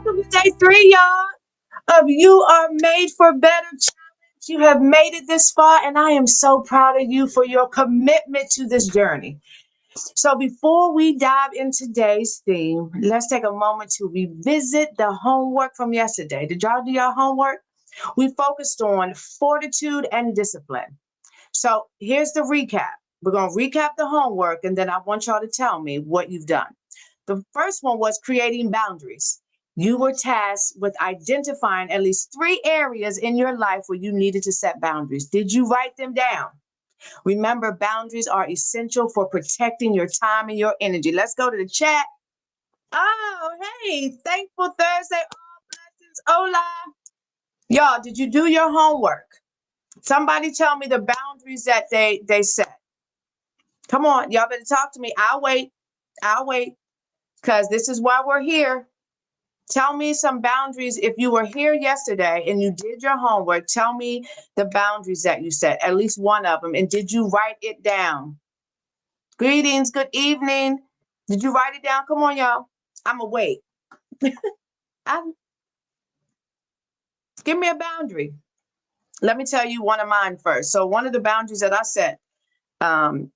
Welcome to day 3, y'all, of You Are Made for Better challenge. You have made it this far, and I am so proud of you for your commitment to this journey. So, before we dive into today's theme, let's take a moment to revisit the homework from yesterday. Did y'all do your homework? We focused on fortitude and discipline. So, here's the recap. We're going to recap the homework, and then I want y'all to tell me what you've done. The first one was creating boundaries. You were tasked with identifying at least 3 areas in your life where you needed to set boundaries. Did you write them down? Remember, boundaries are essential for protecting your time and your energy. Let's go to the chat. Oh, hey, thankful Thursday. All blessings. Hola. Y'all, did you do your homework? Somebody tell me the boundaries that they set. Come on, y'all better talk to me. I'll wait. Because this is why we're here. Tell me some boundaries. If you were here yesterday and you did your homework, tell me the boundaries that you set, at least one of them. And did you write it down? Greetings, good evening. Did you write it down? Come on, y'all. I'm awake. Give me a boundary. Let me tell you one of mine first. So one of the boundaries that I set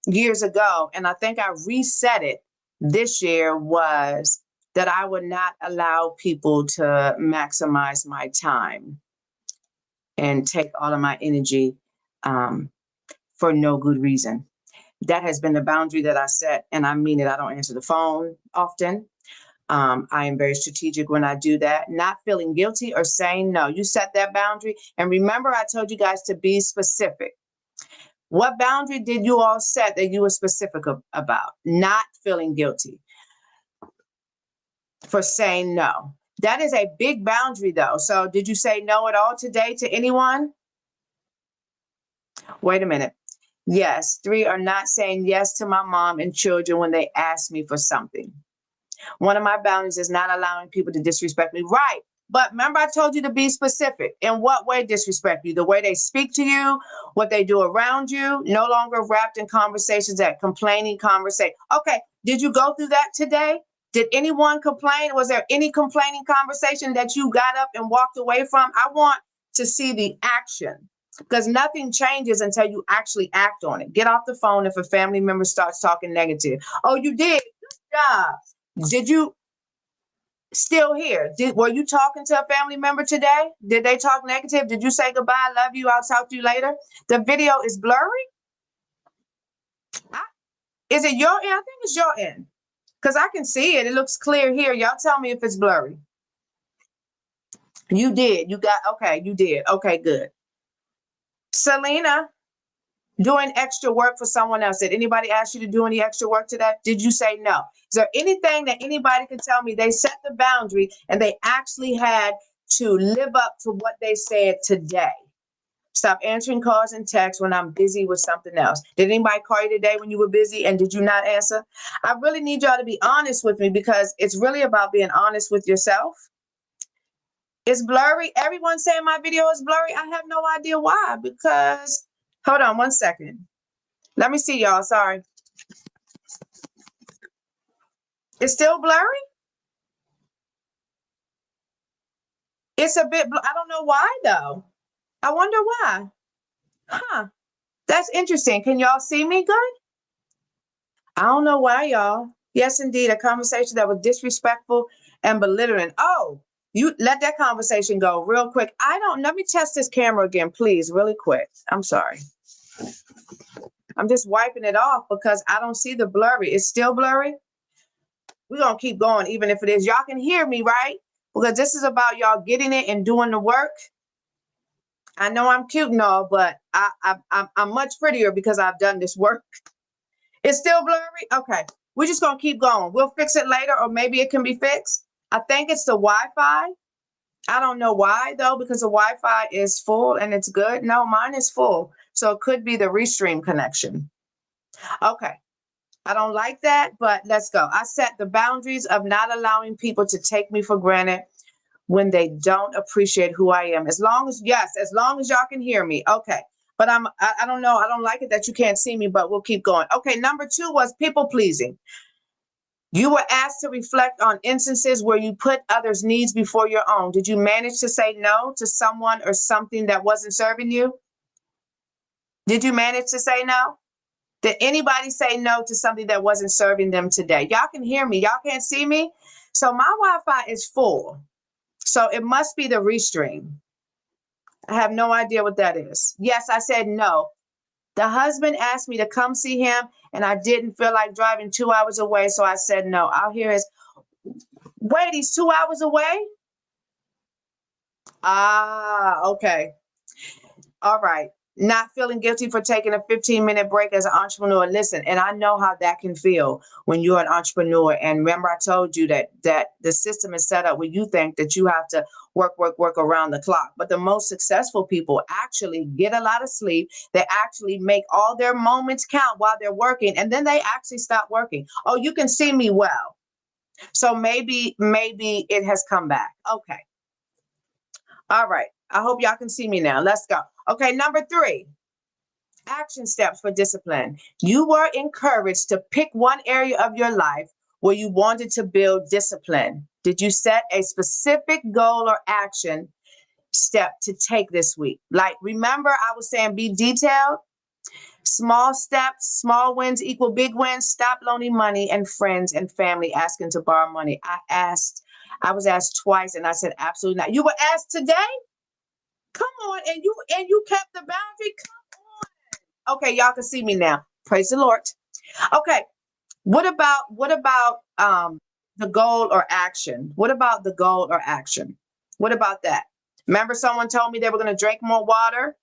years ago, and I think I reset it this year, was that I would not allow people to maximize my time and take all of my energy for no good reason. That has been the boundary that I set, and I mean it. I don't answer the phone often. I am very strategic when I do that, not feeling guilty or saying no. You set that boundary. And remember, I told you guys to be specific. What boundary did you all set that you were specific about? Not feeling guilty for saying no. That is a big boundary, though. So did you say no at all today to anyone? Wait a minute. Yes, 3 are not saying yes to my mom and children when they ask me for something. One of my boundaries is not allowing people to disrespect me. Right. But remember, I told you to be specific. In what way disrespect you? The way they speak to you, what they do around you, no longer wrapped in conversations, that complaining conversation. Okay. Did you go through that today? Did anyone complain? Was there any complaining conversation that you got up and walked away from? I want to see the action, because nothing changes until you actually act on it. Get off the phone if a family member starts talking negative. Oh, you did? Good job. Did you still here? Were you talking to a family member today? Did they talk negative? Did you say goodbye, love you, I'll talk to you later? The video is blurry. Is it your end? I think it's your end, because I can see it. It looks clear here. Y'all tell me if it's blurry. You did. You got, okay, you did. Okay, good. Selena, doing extra work for someone else. Did anybody ask you to do any extra work today? Did you say no? Is there anything that anybody can tell me they set the boundary and they actually had to live up to what they said today? Stop answering calls and texts when I'm busy with something else. Did anybody call you today when you were busy and did you not answer? I really need y'all to be honest with me, because it's really about being honest with yourself. It's blurry. Everyone's saying my video is blurry. I have no idea why, because hold on one second. Let me see, y'all. Sorry. It's still blurry? It's a bit, I don't know why, though. I wonder why. Huh. That's interesting. Can y'all see me good? I don't know why, y'all. Yes, indeed. A conversation that was disrespectful and belittling. Oh, you let that conversation go real quick. Let me test this camera again, please, really quick. I'm sorry. I'm just wiping it off because I don't see the blurry. It's still blurry. We're going to keep going, even if it is. Y'all can hear me, right? Because this is about y'all getting it and doing the work. I know I'm cute and all, but I'm much prettier because I've done this work. It's still blurry? Okay. We're just going to keep going. We'll fix it later, or maybe it can be fixed. I think it's the Wi-Fi. I don't know why, though, because the Wi-Fi is full and it's good. No, mine is full. So it could be the Restream connection. Okay. I don't like that, but let's go. I set the boundaries of not allowing people to take me for granted when they don't appreciate who I am. As long as y'all can hear me. Okay. But I don't know. I don't like it that you can't see me, but we'll keep going. Okay. Number 2 was people pleasing. You were asked to reflect on instances where you put others' needs before your own. Did you manage to say no to someone or something that wasn't serving you? Did you manage to say no? Did anybody say no to something that wasn't serving them today? Y'all can hear me. Y'all can't see me. So my Wi-Fi is full. So it must be the restream. I have no idea what that is. Yes, I said no. The husband asked me to come see him, and I didn't feel like driving 2 hours away, so I said no. I'll hear his, wait, he's 2 hours away? Ah, okay. All right. Not feeling guilty for taking a 15-minute break as an entrepreneur. Listen, and I know how that can feel when you're an entrepreneur. And remember, I told you that the system is set up where you think that you have to work around the clock. But the most successful people actually get a lot of sleep. They actually make all their moments count while they're working, and then they actually stop working. Oh, you can see me well. So maybe it has come back. Okay. All right. I hope y'all can see me now. Let's go. Okay, number 3. Action steps for discipline. You were encouraged to pick one area of your life where you wanted to build discipline. Did you set a specific goal or action step to take this week? Like, remember, I was saying be detailed. Small steps, small wins equal big wins. Stop loaning money and friends and family asking to borrow money. I was asked twice and I said, absolutely not. You were asked today? Come on. And you kept the boundary. Come on. Okay, y'all can see me now. Praise the Lord. Okay. What about the goal or action? What about the goal or action? What about that? Remember, someone told me they were going to drink more water.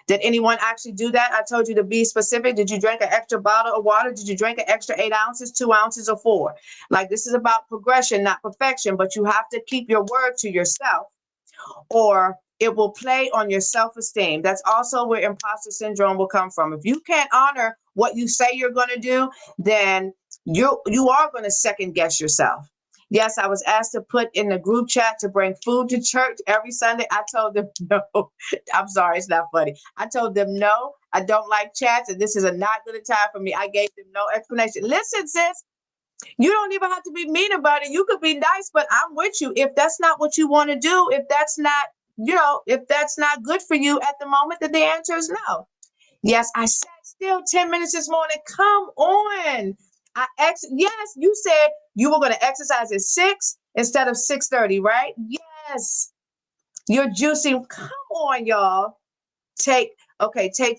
Did anyone actually do that? I told you to be specific. Did you drink an extra bottle of water? Did you drink an extra 8 ounces, 2 ounces, or 4? Like, this is about progression, not perfection, but you have to keep your word to yourself, or it will play on your self-esteem. That's also where imposter syndrome will come from. If you can't honor what you say you're going to do, then you are going to second guess yourself. Yes, I was asked to put in the group chat to bring food to church every Sunday. I told them no. I'm sorry, it's not funny. I told them no, I don't like chats, and this is a not good time for me. I gave them no explanation. Listen, sis, you don't even have to be mean about it. You could be nice, but I'm with you. If that's not what you want to do, if that's not, if that's not good for you at the moment, then the answer is no. Yes, I sat still 10 minutes this morning. Come on. Yes, you said you were going to exercise at 6 instead of 6:30, right? Yes. You're juicing. Come on, y'all. Take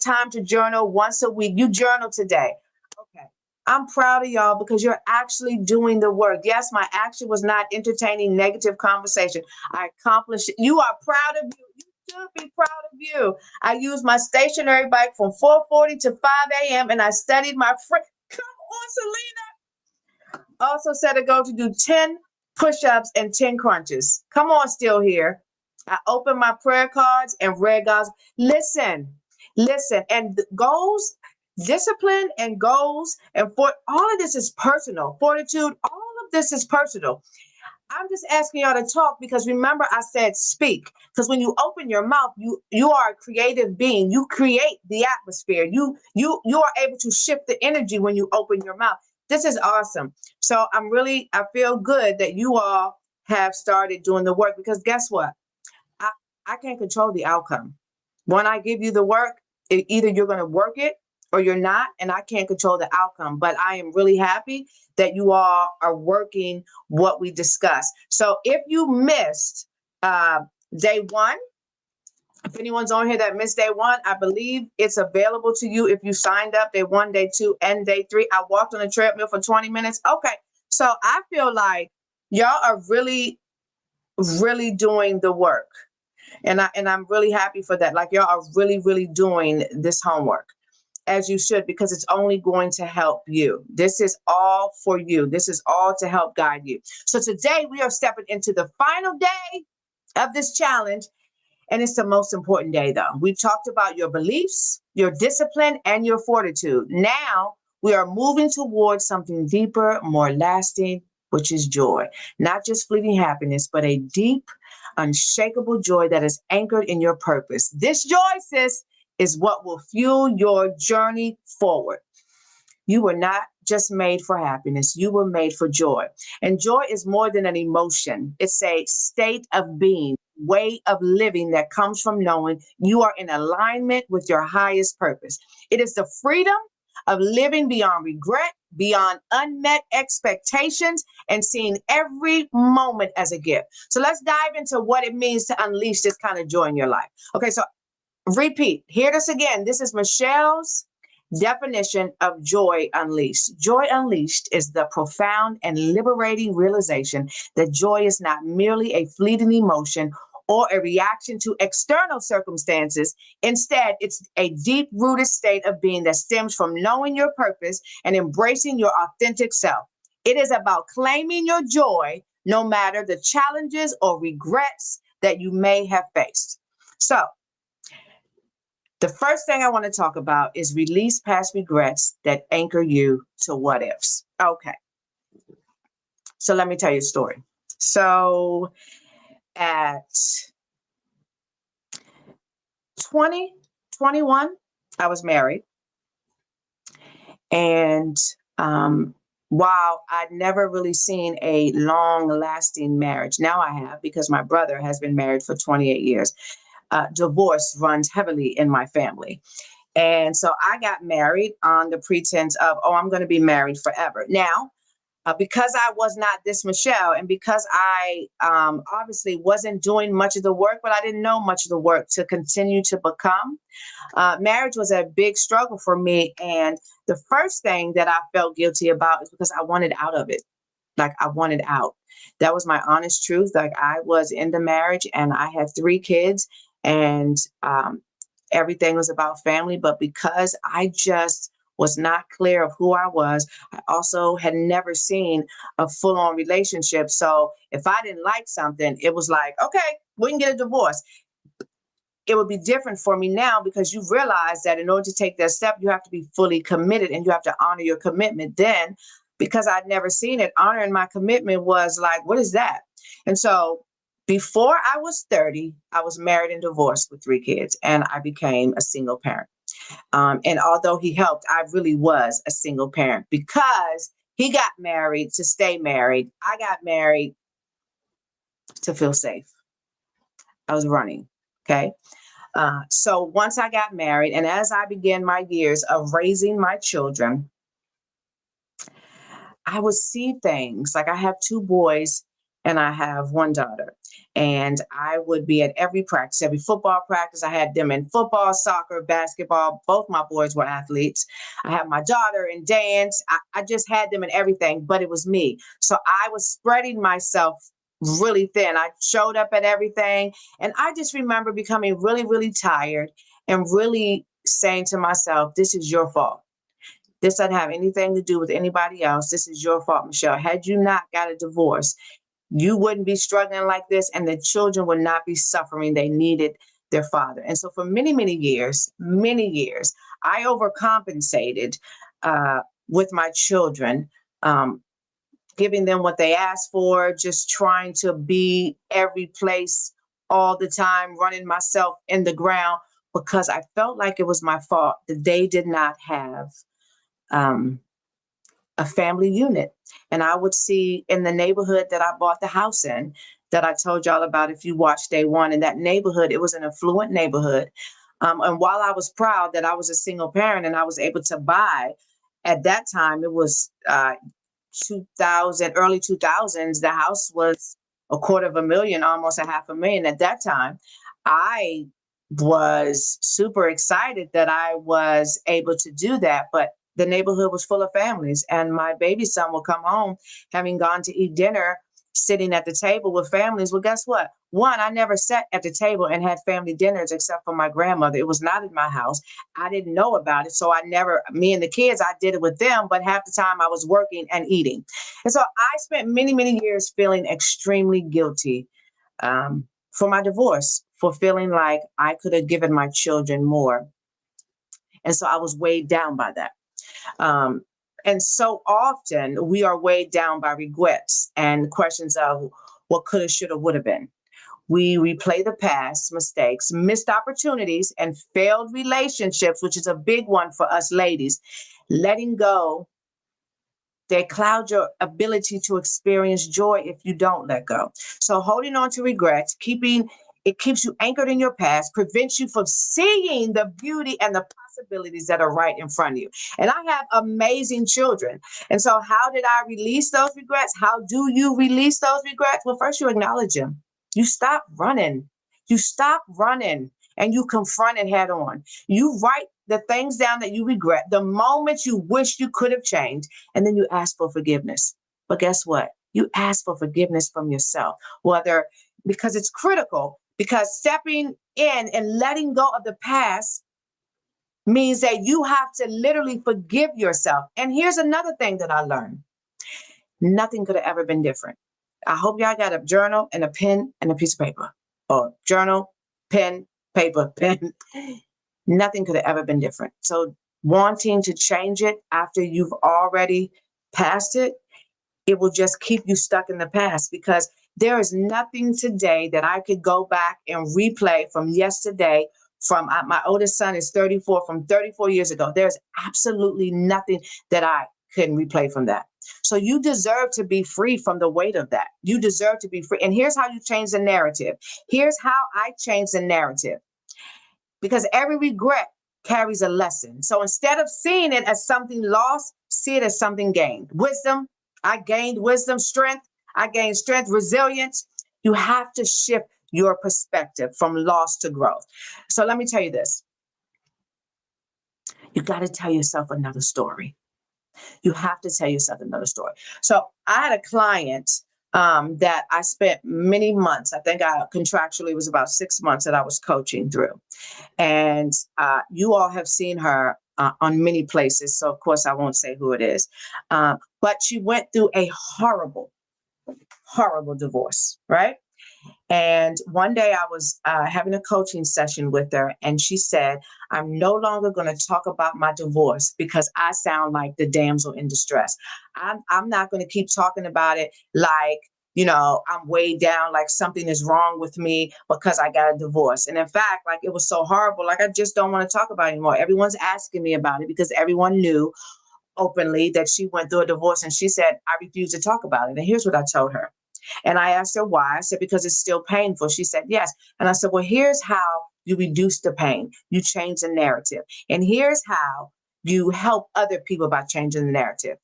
time to journal once a week. You journal today. Okay. I'm proud of y'all because you're actually doing the work. Yes, my action was not entertaining negative conversation. I accomplished it. You are proud of you. You should be proud of you. I used my stationary bike from 4:40 to 5 a.m. and I studied my friend. Come on, Selena. Also set a goal to do 10 push-ups and 10 crunches. Come on, still here. I opened my prayer cards and read God's. Listen, and goals, discipline, and goals, and for all of this is personal. Fortitude, all of this is personal. I'm just asking y'all to talk because remember I said speak. Because when you open your mouth, you are a creative being. You create the atmosphere. You are able to shift the energy when you open your mouth. This is awesome. So I feel good that you all have started doing the work because guess what? I can't control the outcome. When I give you the work, either you're going to work it or you're not, and I can't control the outcome. But I am really happy that you all are working what we discussed. So if you missed day 1, if anyone's on here that missed day 1, I believe it's available to you if you signed up day 1, day 2, and day 3. I walked on a treadmill for 20 minutes. Okay, so I feel like y'all are really, really doing the work. And I'm really happy for that. Like y'all are really, really doing this homework as you should, because it's only going to help you. This is all for you. This is all to help guide you. So today we are stepping into the final day of this challenge. And it's the most important day though. We've talked about your beliefs, your discipline, and your fortitude. Now we are moving towards something deeper, more lasting, which is joy. Not just fleeting happiness, but a deep, unshakable joy that is anchored in your purpose. This joy, sis, is what will fuel your journey forward. You were not just made for happiness. You were made for joy. And joy is more than an emotion. It's a state of being, way of living that comes from knowing you are in alignment with your highest purpose. It is the freedom of living beyond regret, beyond unmet expectations, and seeing every moment as a gift. So let's dive into what it means to unleash this kind of joy in your life. Okay, so repeat. Hear this again. This is Michelle's definition of joy unleashed. Joy unleashed is the profound and liberating realization that joy is not merely a fleeting emotion or a reaction to external circumstances. Instead, it's a deep rooted state of being that stems from knowing your purpose and embracing your authentic self. It is about claiming your joy no matter the challenges or regrets that you may have faced. So, the first thing I want to talk about is release past regrets that anchor you to what ifs. Okay. So let me tell you a story. So at 2021, I was married. And while I'd never really seen a long lasting marriage, now I have because my brother has been married for 28 years. Divorce runs heavily in my family. And so I got married on the pretense of, oh, I'm going to be married forever. Now, because I was not this Michele, and because I obviously wasn't doing much of the work, but I didn't know much of the work to continue to become, marriage was a big struggle for me. And the first thing that I felt guilty about is because I wanted out of it. Like I wanted out. That was my honest truth. Like I was in the marriage and I had 3 kids and everything was about family. But because I just was not clear of who I was, I also had never seen a full on relationship. So if I didn't like something, it was like, okay, we can get a divorce. It would be different for me now because you realize that in order to take that step, you have to be fully committed and you have to honor your commitment. Then, because I'd never seen it, honoring my commitment was like, what is that? And so before I was 30, I was married and divorced with 3 kids, and I became a single parent. And although he helped, I really was a single parent because he got married to stay married. I got married to feel safe. I was running. Okay. So once I got married and as I began my years of raising my children, I would see things like I have 2 boys and I have 1 daughter. And I would be at every practice, every football practice. I had them in football, soccer, basketball. Both my boys were athletes. I had my daughter in dance. I just had them in everything, but it was me. So I was spreading myself really thin. I showed up at everything. And I just remember becoming really, really tired and really saying to myself, this is your fault. This doesn't have anything to do with anybody else. This is your fault, Michele. Had you not got a divorce, you wouldn't be struggling like this, and the children would not be suffering. They needed their father. And so for many, many years, I overcompensated with my children, giving them what they asked for, just trying to be every place all the time, running myself in the ground because I felt like it was my fault that they did not have a family unit. And I would see in the neighborhood that I bought the house in, that I told y'all about if you watched day one, in that neighborhood, it was an affluent neighborhood. And while I was proud that I was a single parent and I was able to buy, at that time, it was 2000, early 2000s, the house was $250,000, almost $500,000 at that time. I was super excited that I was able to do that, but the neighborhood was full of families, and my baby son would come home having gone to eat dinner, sitting at the table with families. Well, guess what? One, I never sat at the table and had family dinners except for my grandmother. It was not in my house. I didn't know about it. So me and the kids, I did it with them, but half the time I was working and eating. And so I spent many, many years feeling extremely guilty for my divorce, for feeling like I could have given my children more. And so I was weighed down by that. And so often we are weighed down by regrets and questions of what could have, should have, would have been. We replay the past mistakes, missed opportunities, and failed relationships, which is a big one for us ladies. Letting go They cloud your ability to experience joy if you don't let go. So holding on to regrets, it keeps you anchored in your past, prevents you from seeing the beauty and the possibilities that are right in front of you. And I have amazing children. And so how did I release those regrets? How do you release those regrets? Well, first you acknowledge them. You stop running. You stop running and you confront it head on. You write the things down that you regret, the moments you wish you could have changed, and then you ask for forgiveness. But guess what? You ask for forgiveness from yourself, whether because it's critical, because stepping in and letting go of the past means that you have to literally forgive yourself. And here's another thing that I learned. Nothing could have ever been different. I hope y'all got a journal and a pen and a piece of paper. Or journal, pen, paper, pen. Nothing could have ever been different. So wanting to change it after you've already passed it, it will just keep you stuck in the past, because there is nothing today that I could go back and replay from yesterday. From my oldest son is 34, from 34 years ago. There's absolutely nothing that I couldn't replay from that. So you deserve to be free from the weight of that. You deserve to be free. And here's how you change the narrative. Here's how I change the narrative. Because every regret carries a lesson. So instead of seeing it as something lost, see it as something gained. Wisdom, I gained wisdom, strength, I gained strength, resilience. You have to shift your perspective from loss to growth. So let me tell you this. You got to tell yourself another story. You have to tell yourself another story. So I had a client that I spent many months, I think I contractually was about 6 months that I was coaching through. And you all have seen her on many places. So, of course, I won't say who it is. But she went through a horrible, horrible divorce, right? And one day I was having a coaching session with her, and she said, I'm no longer going to talk about my divorce because I sound like the damsel in distress. I'm not going to keep talking about it like, I'm weighed down, like something is wrong with me because I got a divorce. And in fact, like it was so horrible, like I just don't want to talk about it anymore. Everyone's asking me about it because everyone knew openly that she went through a divorce. And she said, I refuse to talk about it. And here's what I told her. And I asked her why. I said, because it's still painful. She said, yes. And I said, well, here's how you reduce the pain. You change the narrative. And here's how you help other people by changing the narrative.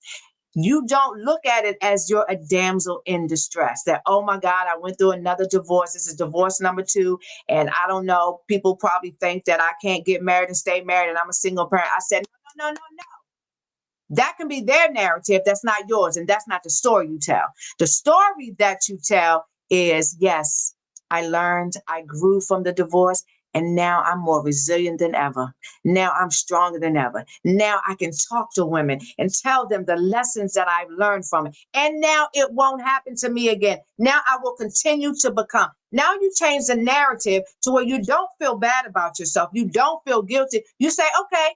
You don't look at it as you're a damsel in distress, that, oh my God, I went through another divorce. This is divorce number 2. And I don't know, people probably think that I can't get married and stay married and I'm a single parent. I said, no. That can be their narrative. That's not yours. And that's not the story you tell. The story that you tell is, yes, I learned, I grew from the divorce, and now I'm more resilient than ever. Now I'm stronger than ever. Now I can talk to women and tell them the lessons that I've learned from it. And now it won't happen to me again. Now I will continue to become. Now you change the narrative to where you don't feel bad about yourself. You don't feel guilty. You say, okay,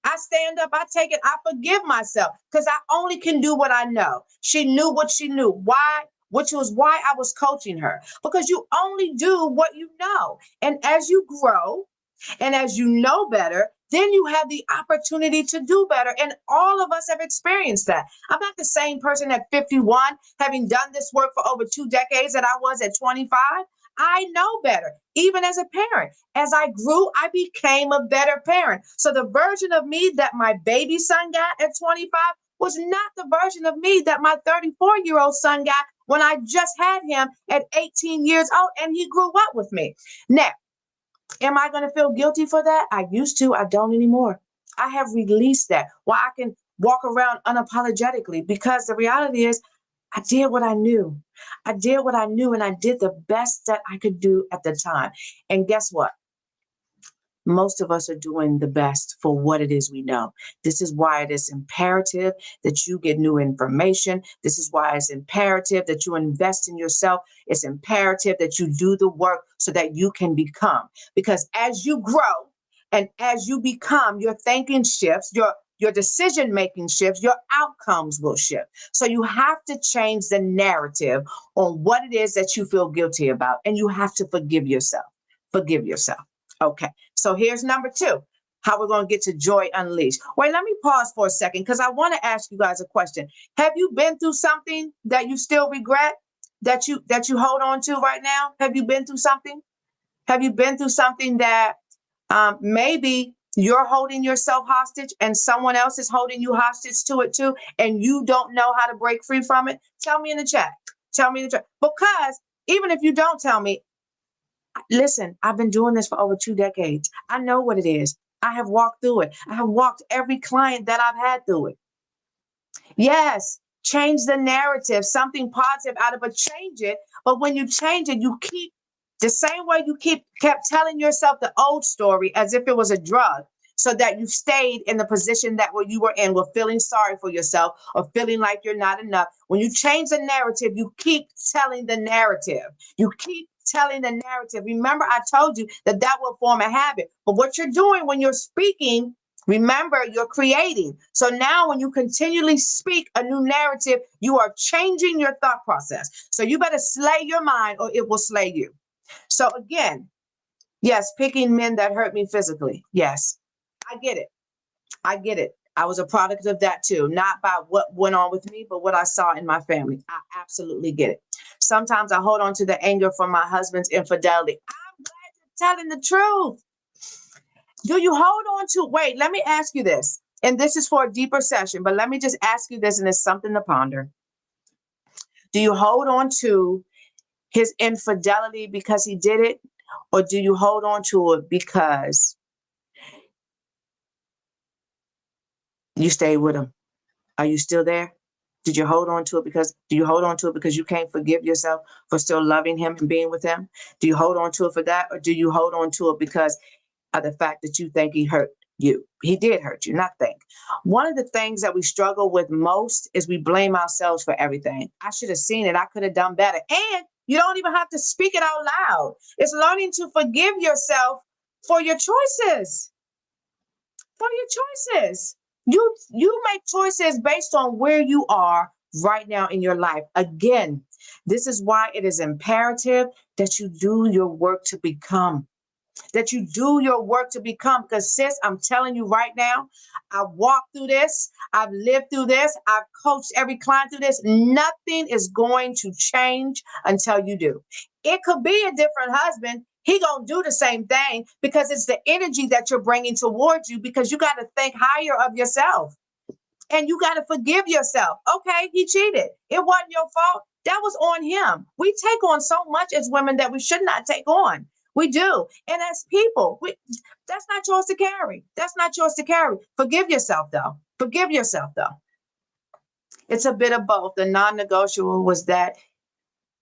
I stand up, I take it, I forgive myself because I only can do what I know. She knew what she knew. Why? Which was why I was coaching her, because you only do what you know. And as you grow and as you know better, then you have the opportunity to do better. And all of us have experienced that. I'm not the same person at 51, having done this work for over 2 decades that I was at 25. I know better, even as a parent. As I grew, I became a better parent. So the version of me that my baby son got at 25 was not the version of me that my 34-year-old son got when I just had him at 18 years old and he grew up with me. Now, am I going to feel guilty for that? I used to. I don't anymore. I have released that. Well, I can walk around unapologetically because the reality is I did what I knew. I did what I knew, and I did the best that I could do at the time. And guess what? Most of us are doing the best for what it is we know. This is why it is imperative that you get new information. This is why it's imperative that you invest in yourself. It's imperative that you do the work so that you can become. Because as you grow and as you become, your thinking shifts, your decision-making shifts, your outcomes will shift. So you have to change the narrative on what it is that you feel guilty about, and you have to forgive yourself. Forgive yourself. Okay, so here's number 2. how we're going to get to joy unleashed. Wait, let me pause for a second because I want to ask you guys a question. Have you been through something that you still regret, that you hold on to right now? Have you been through something? Have you been through something that maybe you're holding yourself hostage and someone else is holding you hostage to it too, and you don't know how to break free from it? Tell me in the chat. Tell me in the chat. Because even if you don't tell me, listen, I've been doing this for over 2 decades. I know what it is. I have walked through it. I have walked every client that I've had through it. Yes, change the narrative, something positive out of it, change it. But when you change it, you keep the same way you kept telling yourself the old story as if it was a drug, so that you stayed in the position that where you were in, with feeling sorry for yourself or feeling like you're not enough. When you change the narrative, you keep telling the narrative. You keep telling the narrative. Remember, I told you that that will form a habit. But what you're doing when you're speaking, remember, you're creating. So now when you continually speak a new narrative, you are changing your thought process. So you better slay your mind or it will slay you. So again, yes, picking men that hurt me physically. Yes, I get it. I get it. I was a product of that too, not by what went on with me, but what I saw in my family. I absolutely get it. Sometimes I hold on to the anger from my husband's infidelity. I'm glad you're telling the truth. Do you hold on to, wait, let me ask you this. And this is for a deeper session, but let me just ask you this, and it's something to ponder. Do you hold on to his infidelity because he did it? Or do you hold on to it because you stayed with him? Are you still there? Did you hold on to it because, do you hold on to it because you can't forgive yourself for still loving him and being with him? Do you hold on to it for that? Or do you hold on to it because of the fact that you think he hurt you? He did hurt you, not think. One of the things that we struggle with most is we blame ourselves for everything. I should have seen it. I could have done better. And you don't even have to speak it out loud. It's learning to forgive yourself for your choices. For your choices. You make choices based on where you are right now in your life. Again, this is why it is imperative that you do your work to become. That you do your work to become. Because sis, I'm telling you right now, I've walked through this. I've lived through this. I've coached every client through this. Nothing is going to change until you do. It could be a different husband. He gonna do the same thing because it's the energy that you're bringing towards you, because you got to think higher of yourself. And you got to forgive yourself. Okay, he cheated. It wasn't your fault. That was on him. We take on so much as women that we should not take on. We do. And as people, that's not yours to carry. That's not yours to carry. Forgive yourself, though. Forgive yourself, though. It's a bit of both. The non-negotiable was that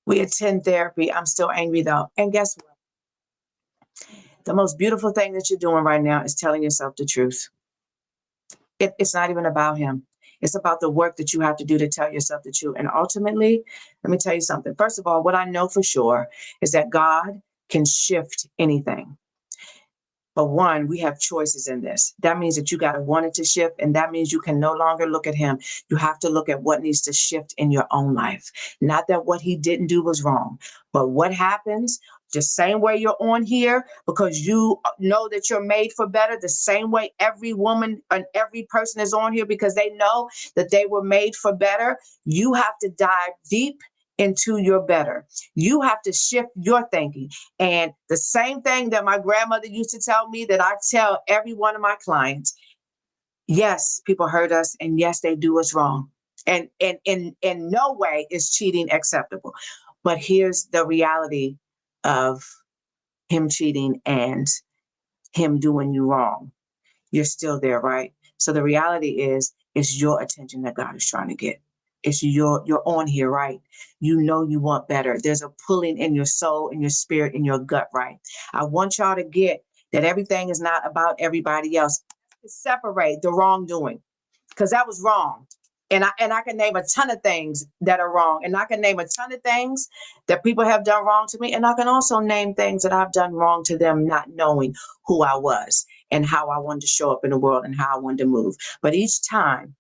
we attend therapy. I'm still angry, though. And guess what? The most beautiful thing that you're doing right now is telling yourself the truth. It's not even about him. It's about the work that you have to do to tell yourself the truth. And ultimately, let me tell you something. First of all, what I know for sure is that God can shift anything. But one, we have choices in this. That means that you got to want it to shift. And that means you can no longer look at him. You have to look at what needs to shift in your own life. Not that what he didn't do was wrong, but what happens the same way you're on here because you know that you're made for better, the same way every woman and every person is on here because they know that they were made for better. You have to dive deep into your better. You have to shift your thinking. And the same thing that my grandmother used to tell me that I tell every one of my clients, yes, people hurt us, and yes, they do us wrong. And in no way is cheating acceptable. But here's the reality of him cheating and him doing you wrong. You're still there, right? So the reality is, it's your attention that God is trying to get. It's you're on here, right? You know you want better. There's a pulling in your soul, in your spirit, in your gut, right? I want y'all to get that everything is not about everybody else. Separate the wrongdoing, because that was wrong. And I can name a ton of things that are wrong. And I can name a ton of things that people have done wrong to me. And I can also name things that I've done wrong to them, not knowing who I was and how I wanted to show up in the world and how I wanted to move. But each time,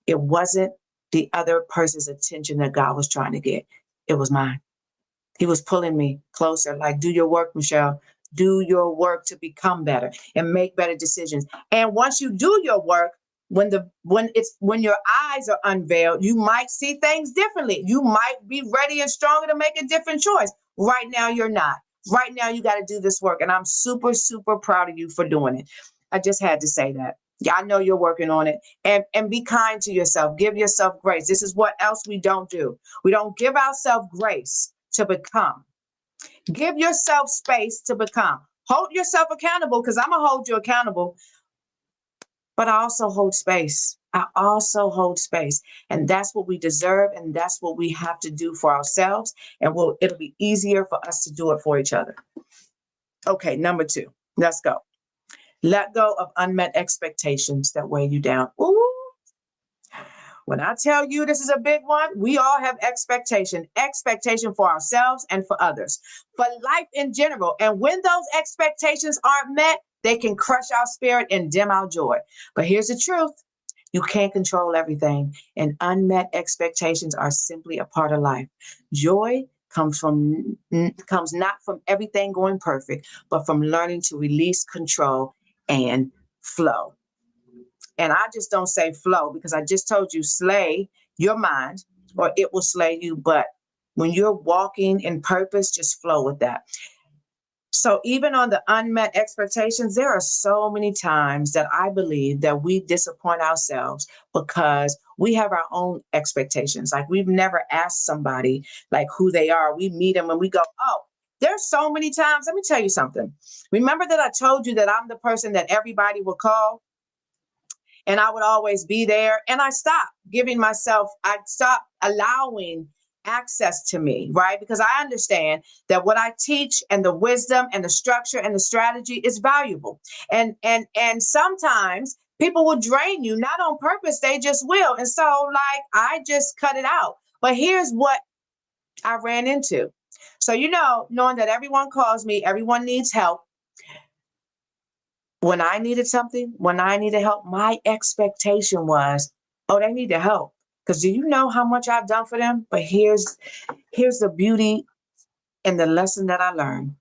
it wasn't the other person's attention that God was trying to get. It was mine. He was pulling me closer, like, do your work, Michele. do your work to become better and make better decisions. And once you do your work, when your eyes are unveiled, you might see things differently. You might be ready and stronger to make a different choice. Right now, you're not. Right now, you got to do this work. And I'm super, super proud of you for doing it. I just had to say that. Yeah, I know you're working on it. And be kind to yourself. Give yourself grace. This is what else we don't do. We don't give ourselves grace to become. Give yourself space to become. Hold yourself accountable, because I'm going to hold you accountable. But I also hold space. I also hold space. And that's what we deserve. And that's what we have to do for ourselves. And it'll be easier for us to do it for each other. Okay, number 2. Let's go. Let go of unmet expectations that weigh you down. Ooh. When I tell you this is a big one, we all have expectation for ourselves and for others, for life in general. And when those expectations aren't met, they can crush our spirit and dim our joy. But here's the truth. You can't control everything, and unmet expectations are simply a part of life. Joy comes not from everything going perfect, but from learning to release control and flow. And I just don't say flow, because I just told you, slay your mind or it will slay you. But when you're walking in purpose, just flow with that. So even on the unmet expectations, there are so many times that I believe that we disappoint ourselves because we have our own expectations. Like, we've never asked somebody like who they are. We meet them and we go, oh, there's so many times. Let me tell you something. Remember that I told you that I'm the person that everybody will call? And I would always be there. And I stopped allowing access to me, right? Because I understand that what I teach and the wisdom and the structure and the strategy is valuable. And sometimes people will drain you, not on purpose, they just will. And so, like, I just cut it out. But here's what I ran into. So, knowing that everyone calls me, everyone needs help. When I needed something, when I needed help, my expectation was, oh, they need the help. Because do you know how much I've done for them? But here's the beauty and the lesson that I learned.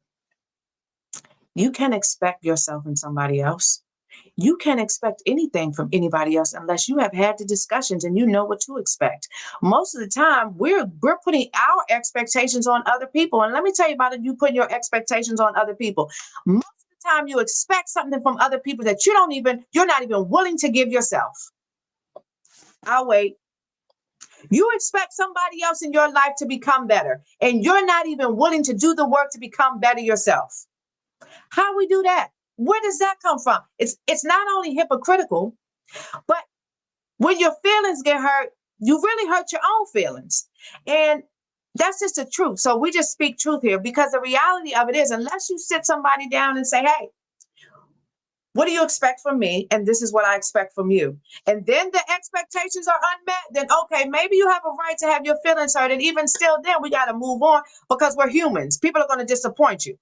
You can't expect yourself from somebody else. You can't expect anything from anybody else unless you have had the discussions and you know what to expect. Most of the time, we're putting our expectations on other people. And let me tell you about it, you putting your expectations on other people. Most of the time, you expect something from other people that you're not even willing to give yourself. I'll wait. You expect somebody else in your life to become better, and you're not even willing to do the work to become better yourself. How we do that? Where does that come from? It's not only hypocritical, but when your feelings get hurt, you really hurt your own feelings. And that's just the truth. So we just speak truth here, because the reality of it is, unless you sit somebody down and say, hey, what do you expect from me? And this is what I expect from you. And then the expectations are unmet. Then, okay, maybe you have a right to have your feelings hurt. And even still, then we got to move on, because we're humans. People are going to disappoint you.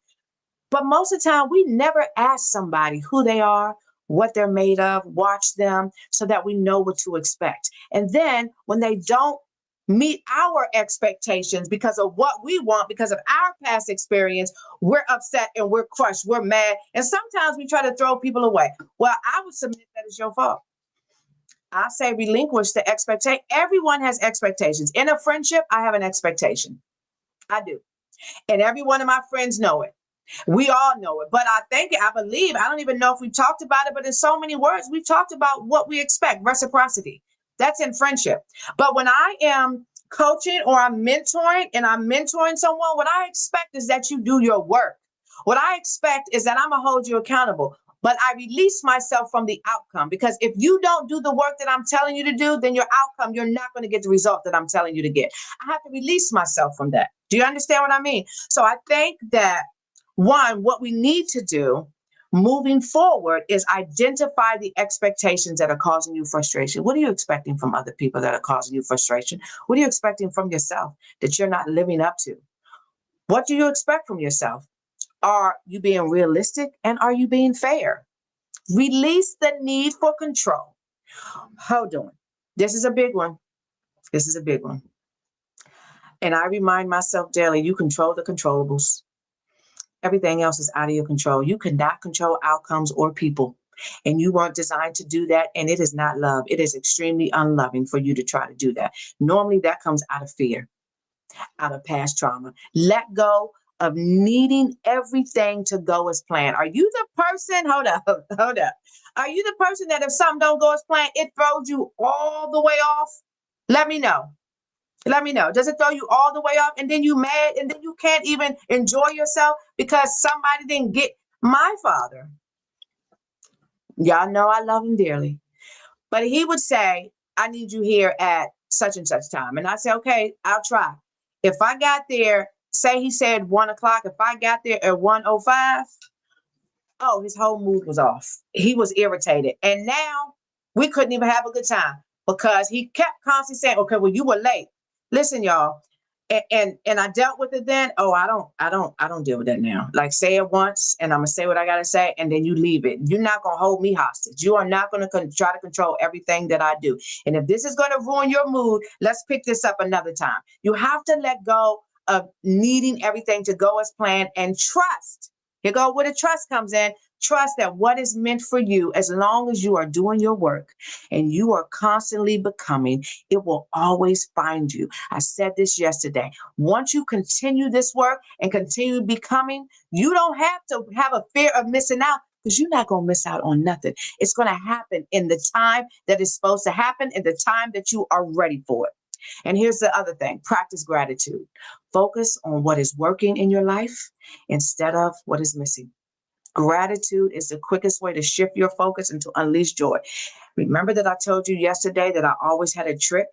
But most of the time, we never ask somebody who they are, what they're made of, watch them, so that we know what to expect. And then when they don't meet our expectations because of what we want, because of our past experience, we're upset and we're crushed, we're mad. And sometimes we try to throw people away. Well, I would submit that it's your fault. I say relinquish the expectation. Everyone has expectations. In a friendship, I have an expectation. I do. And every one of my friends know it. We all know it, but I believe, I don't even know if we've talked about it, but in so many words, we've talked about what we expect, reciprocity. That's in friendship. But when I am coaching or I'm mentoring someone, what I expect is that you do your work. What I expect is that I'm going to hold you accountable, but I release myself from the outcome, because if you don't do the work that I'm telling you to do, then your outcome, you're not going to get the result that I'm telling you to get. I have to release myself from that. Do you understand what I mean? So I think that what we need to do moving forward is identify the expectations that are causing you frustration. What are you expecting from other people that are causing you frustration? What are you expecting from yourself that you're not living up to? What do you expect from yourself? Are you being realistic, and are you being fair? Release the need for control. Hold on. This is a big one. This is a big one. And I remind myself daily, you control the controllables. Everything else is out of your control. You cannot control outcomes or people. And you weren't designed to do that. And it is not love. It is extremely unloving for you to try to do that. Normally, that comes out of fear, out of past trauma. Let go of needing everything to go as planned. Are you the person? Hold up, hold up. Are you the person that if something don't go as planned, it throws you all the way off? Let me know. Let me know. Does it throw you all the way off and then you mad and then you can't even enjoy yourself because somebody didn't get my father? Y'all know I love him dearly. But he would say, I need you here at such and such time. And I say, okay, I'll try. If I got there, say he said 1 o'clock, if I got there at 1:05, oh, his whole mood was off. He was irritated. And now we couldn't even have a good time because he kept constantly saying, okay, well, you were late. Listen, y'all. And I dealt with it then. Oh, I don't deal with that now. Like say it once and I'm gonna say what I gotta say, and then you leave it. You're not gonna hold me hostage. You are not gonna try to control everything that I do. And if this is gonna ruin your mood, let's pick this up another time. You have to let go of needing everything to go as planned and trust. Here go where the trust comes in. Trust that what is meant for you, as long as you are doing your work and you are constantly becoming, it will always find you. I said this yesterday. Once you continue this work and continue becoming, you don't have to have a fear of missing out because you're not going to miss out on nothing. It's going to happen in the time that it's supposed to happen, in the time that you are ready for it. And here's the other thing, practice gratitude. Focus on what is working in your life instead of what is missing. Gratitude is the quickest way to shift your focus and to unleash joy. Remember that I told you yesterday that I always had a trick?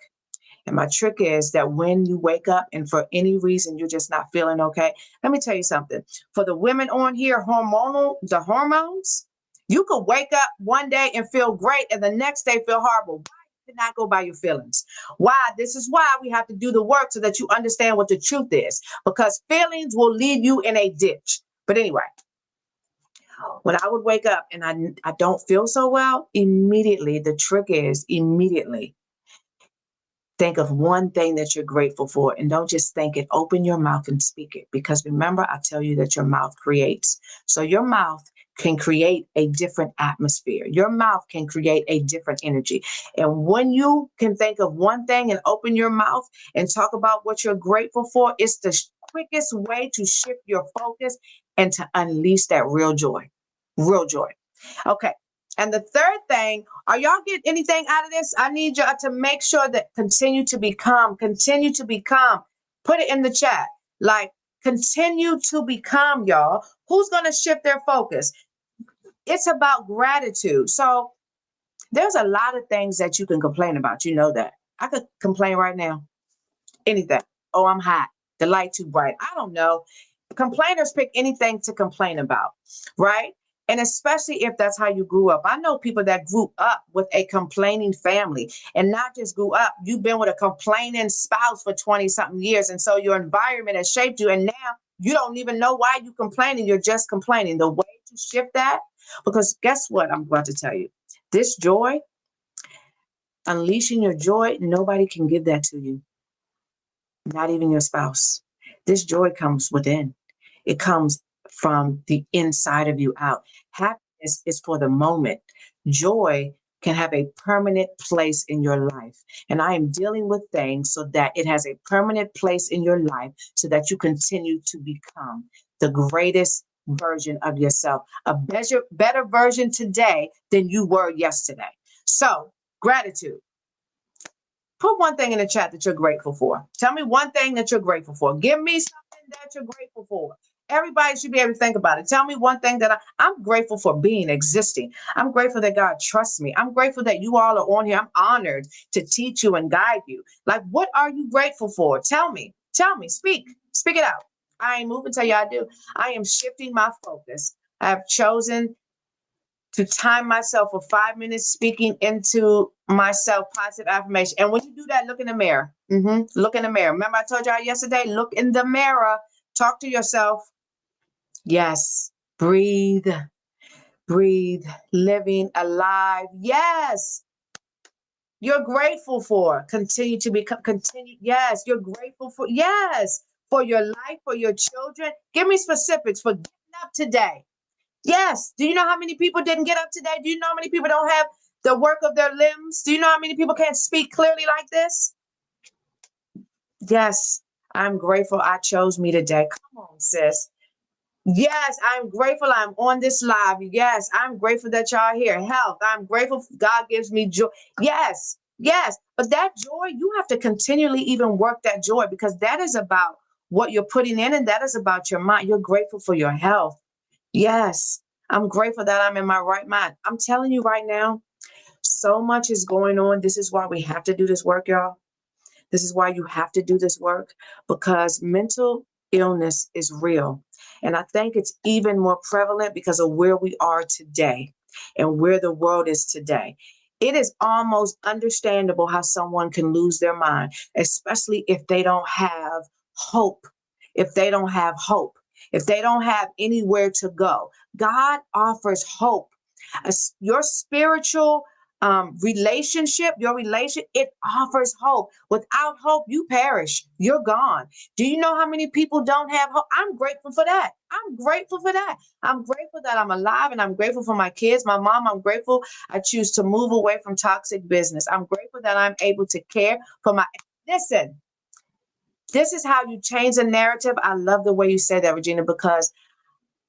And my trick is that when you wake up and for any reason you're just not feeling okay, let me tell you something. For the women on here, the hormones, you could wake up one day and feel great and the next day feel horrible. Why you cannot go by your feelings? Why? This is why we have to do the work so that you understand what the truth is, because feelings will lead you in a ditch. But anyway, when I would wake up and I don't feel so well, immediately, the trick is immediately think of one thing that you're grateful for and don't just think it. Open your mouth and speak it. Because remember, I tell you that your mouth creates. So your mouth can create a different atmosphere. Your mouth can create a different energy. And when you can think of one thing and open your mouth and talk about what you're grateful for, it's the quickest way to shift your focus and to unleash that real joy. Real joy. Okay. And the third thing, are y'all getting anything out of this? I need y'all to make sure that continue to become. Put it in the chat. Like, continue to become, y'all. Who's going to shift their focus? It's about gratitude. So there's a lot of things that you can complain about. You know that. I could complain right now. Anything. Oh, I'm hot. The light too bright. I don't know. Complainers pick anything to complain about, right? And especially if that's how you grew up. I know people that grew up with a complaining family and not just grew up, you've been with a complaining spouse for 20 something years. And so your environment has shaped you. And now you don't even know why you're complaining. You're just complaining. The way to shift that, because guess what? I'm about to tell you this joy, unleashing your joy, nobody can give that to you. Not even your spouse. This joy comes within. It comes from the inside of you out. Happiness is for the moment. Joy can have a permanent place in your life. And I am dealing with things so that it has a permanent place in your life so that you continue to become the greatest version of yourself, a better version today than you were yesterday. So, gratitude. Put one thing in the chat that you're grateful for. Tell me one thing that you're grateful for. Give me something that you're grateful for. Everybody should be able to think about it. Tell me one thing that I'm grateful for being, existing. I'm grateful that God trusts me. I'm grateful that you all are on here. I'm honored to teach you and guide you. Like, what are you grateful for? Tell me, speak it out. I ain't moving till y'all do. I am shifting my focus. I have chosen to time myself for 5 minutes speaking into myself positive affirmation. And when you do that, look in the mirror. Look in the mirror. Remember I told y'all yesterday, look in the mirror, talk to yourself. Yes, breathe, living alive. Yes, you're grateful for. Continue to become, continue. Yes, you're grateful for, yes, for your life, for your children. Give me specifics. Forgiveness up today. Yes. Do you know how many people didn't get up today? Do you know how many people don't have the work of their limbs? Do you know how many people can't speak clearly like this? Yes. I'm grateful I chose me today. Come on, sis. Yes, I'm grateful I'm on this live. Yes, I'm grateful that y'all are here. Health. I'm grateful God gives me joy. Yes, yes. But that joy, you have to continually even work that joy, because that is about what you're putting in, and that is about your mind. You're grateful for your health. Yes, I'm grateful that I'm in my right mind. I'm telling you right now, so much is going on. This is why we have to do this work, y'all. This is why you have to do this work, because mental illness is real. And I think it's even more prevalent because of where we are today and where the world is today. It is almost understandable how someone can lose their mind, especially if they don't have hope. If they don't have hope, if they don't have anywhere to go, God offers hope. Your spiritual relationship, your relation, it offers hope. Without hope, you perish. You're gone. Do you know how many people don't have hope? I'm grateful for that. I'm grateful for that. I'm grateful that I'm alive, and I'm grateful for my kids, my mom. I'm grateful I choose to move away from toxic business. I'm grateful that I'm able to care for my. Listen, this is how you change the narrative. I love the way you say that, Regina, because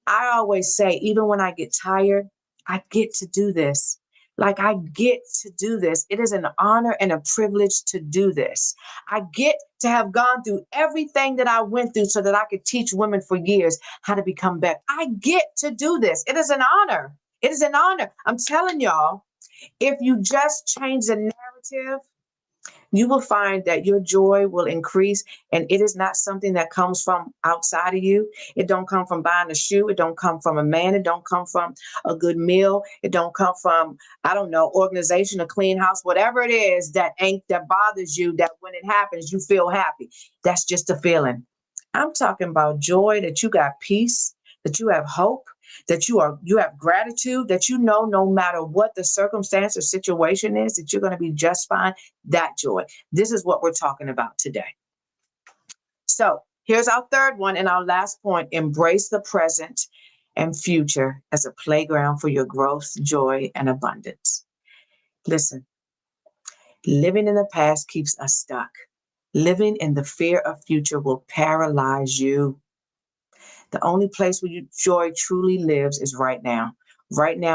I always say, even when I get tired, I get to do this. Like, I get to do this. It is an honor and a privilege to do this. I get to have gone through everything that I went through so that I could teach women for years how to become better. I get to do this. It is an honor. It is an honor. I'm telling y'all, if you just change the narrative, you will find that your joy will increase, and it is not something that comes from outside of you. It don't come from buying a shoe. It don't come from a man. It don't come from a good meal. It don't come from, I don't know, organization, a clean house, whatever it is that bothers you, that when it happens, you feel happy. That's just a feeling. I'm talking about joy, that you got peace, that you have hope, that you have gratitude, that you know no matter what the circumstance or situation is, that you're going to be just fine. That joy. This is what we're talking about today. So here's our third one and our last point: embrace the present and future as a playground for your growth, joy, and abundance. Listen, living in the past keeps us stuck. Living in the fear of future will paralyze you. The only place where your joy truly lives is right now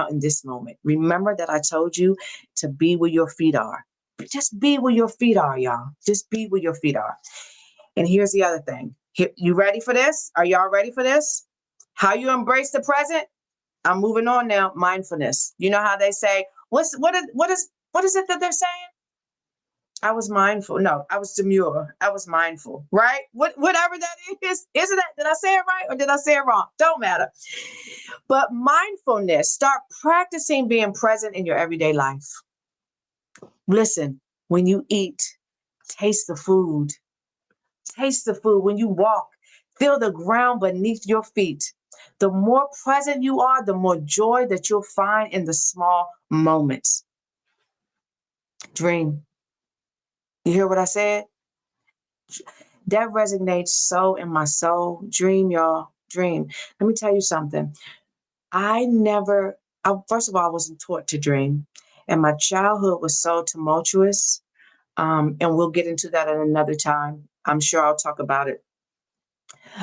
in this moment. Remember that I told you to be where your feet are. Just be where your feet are, y'all. Just be where your feet are. And here's the other thing. You ready for this? Are y'all ready for this? How you embrace the present? I'm moving on now. Mindfulness. You know how they say, what is it that they're saying? I was mindful. No, I was demure. I was mindful, right? Whatever that is, isn't that? Did I say it right or did I say it wrong? Don't matter. But mindfulness, start practicing being present in your everyday life. Listen, when you eat, taste the food. Taste the food. When you walk, feel the ground beneath your feet. The more present you are, the more joy that you'll find in the small moments. Dream. You hear what I said? That resonates so in my soul. Dream, y'all. Dream. Let me tell you something. First of all, I wasn't taught to dream. And my childhood was so tumultuous. And we'll get into that at another time. I'm sure I'll talk about it.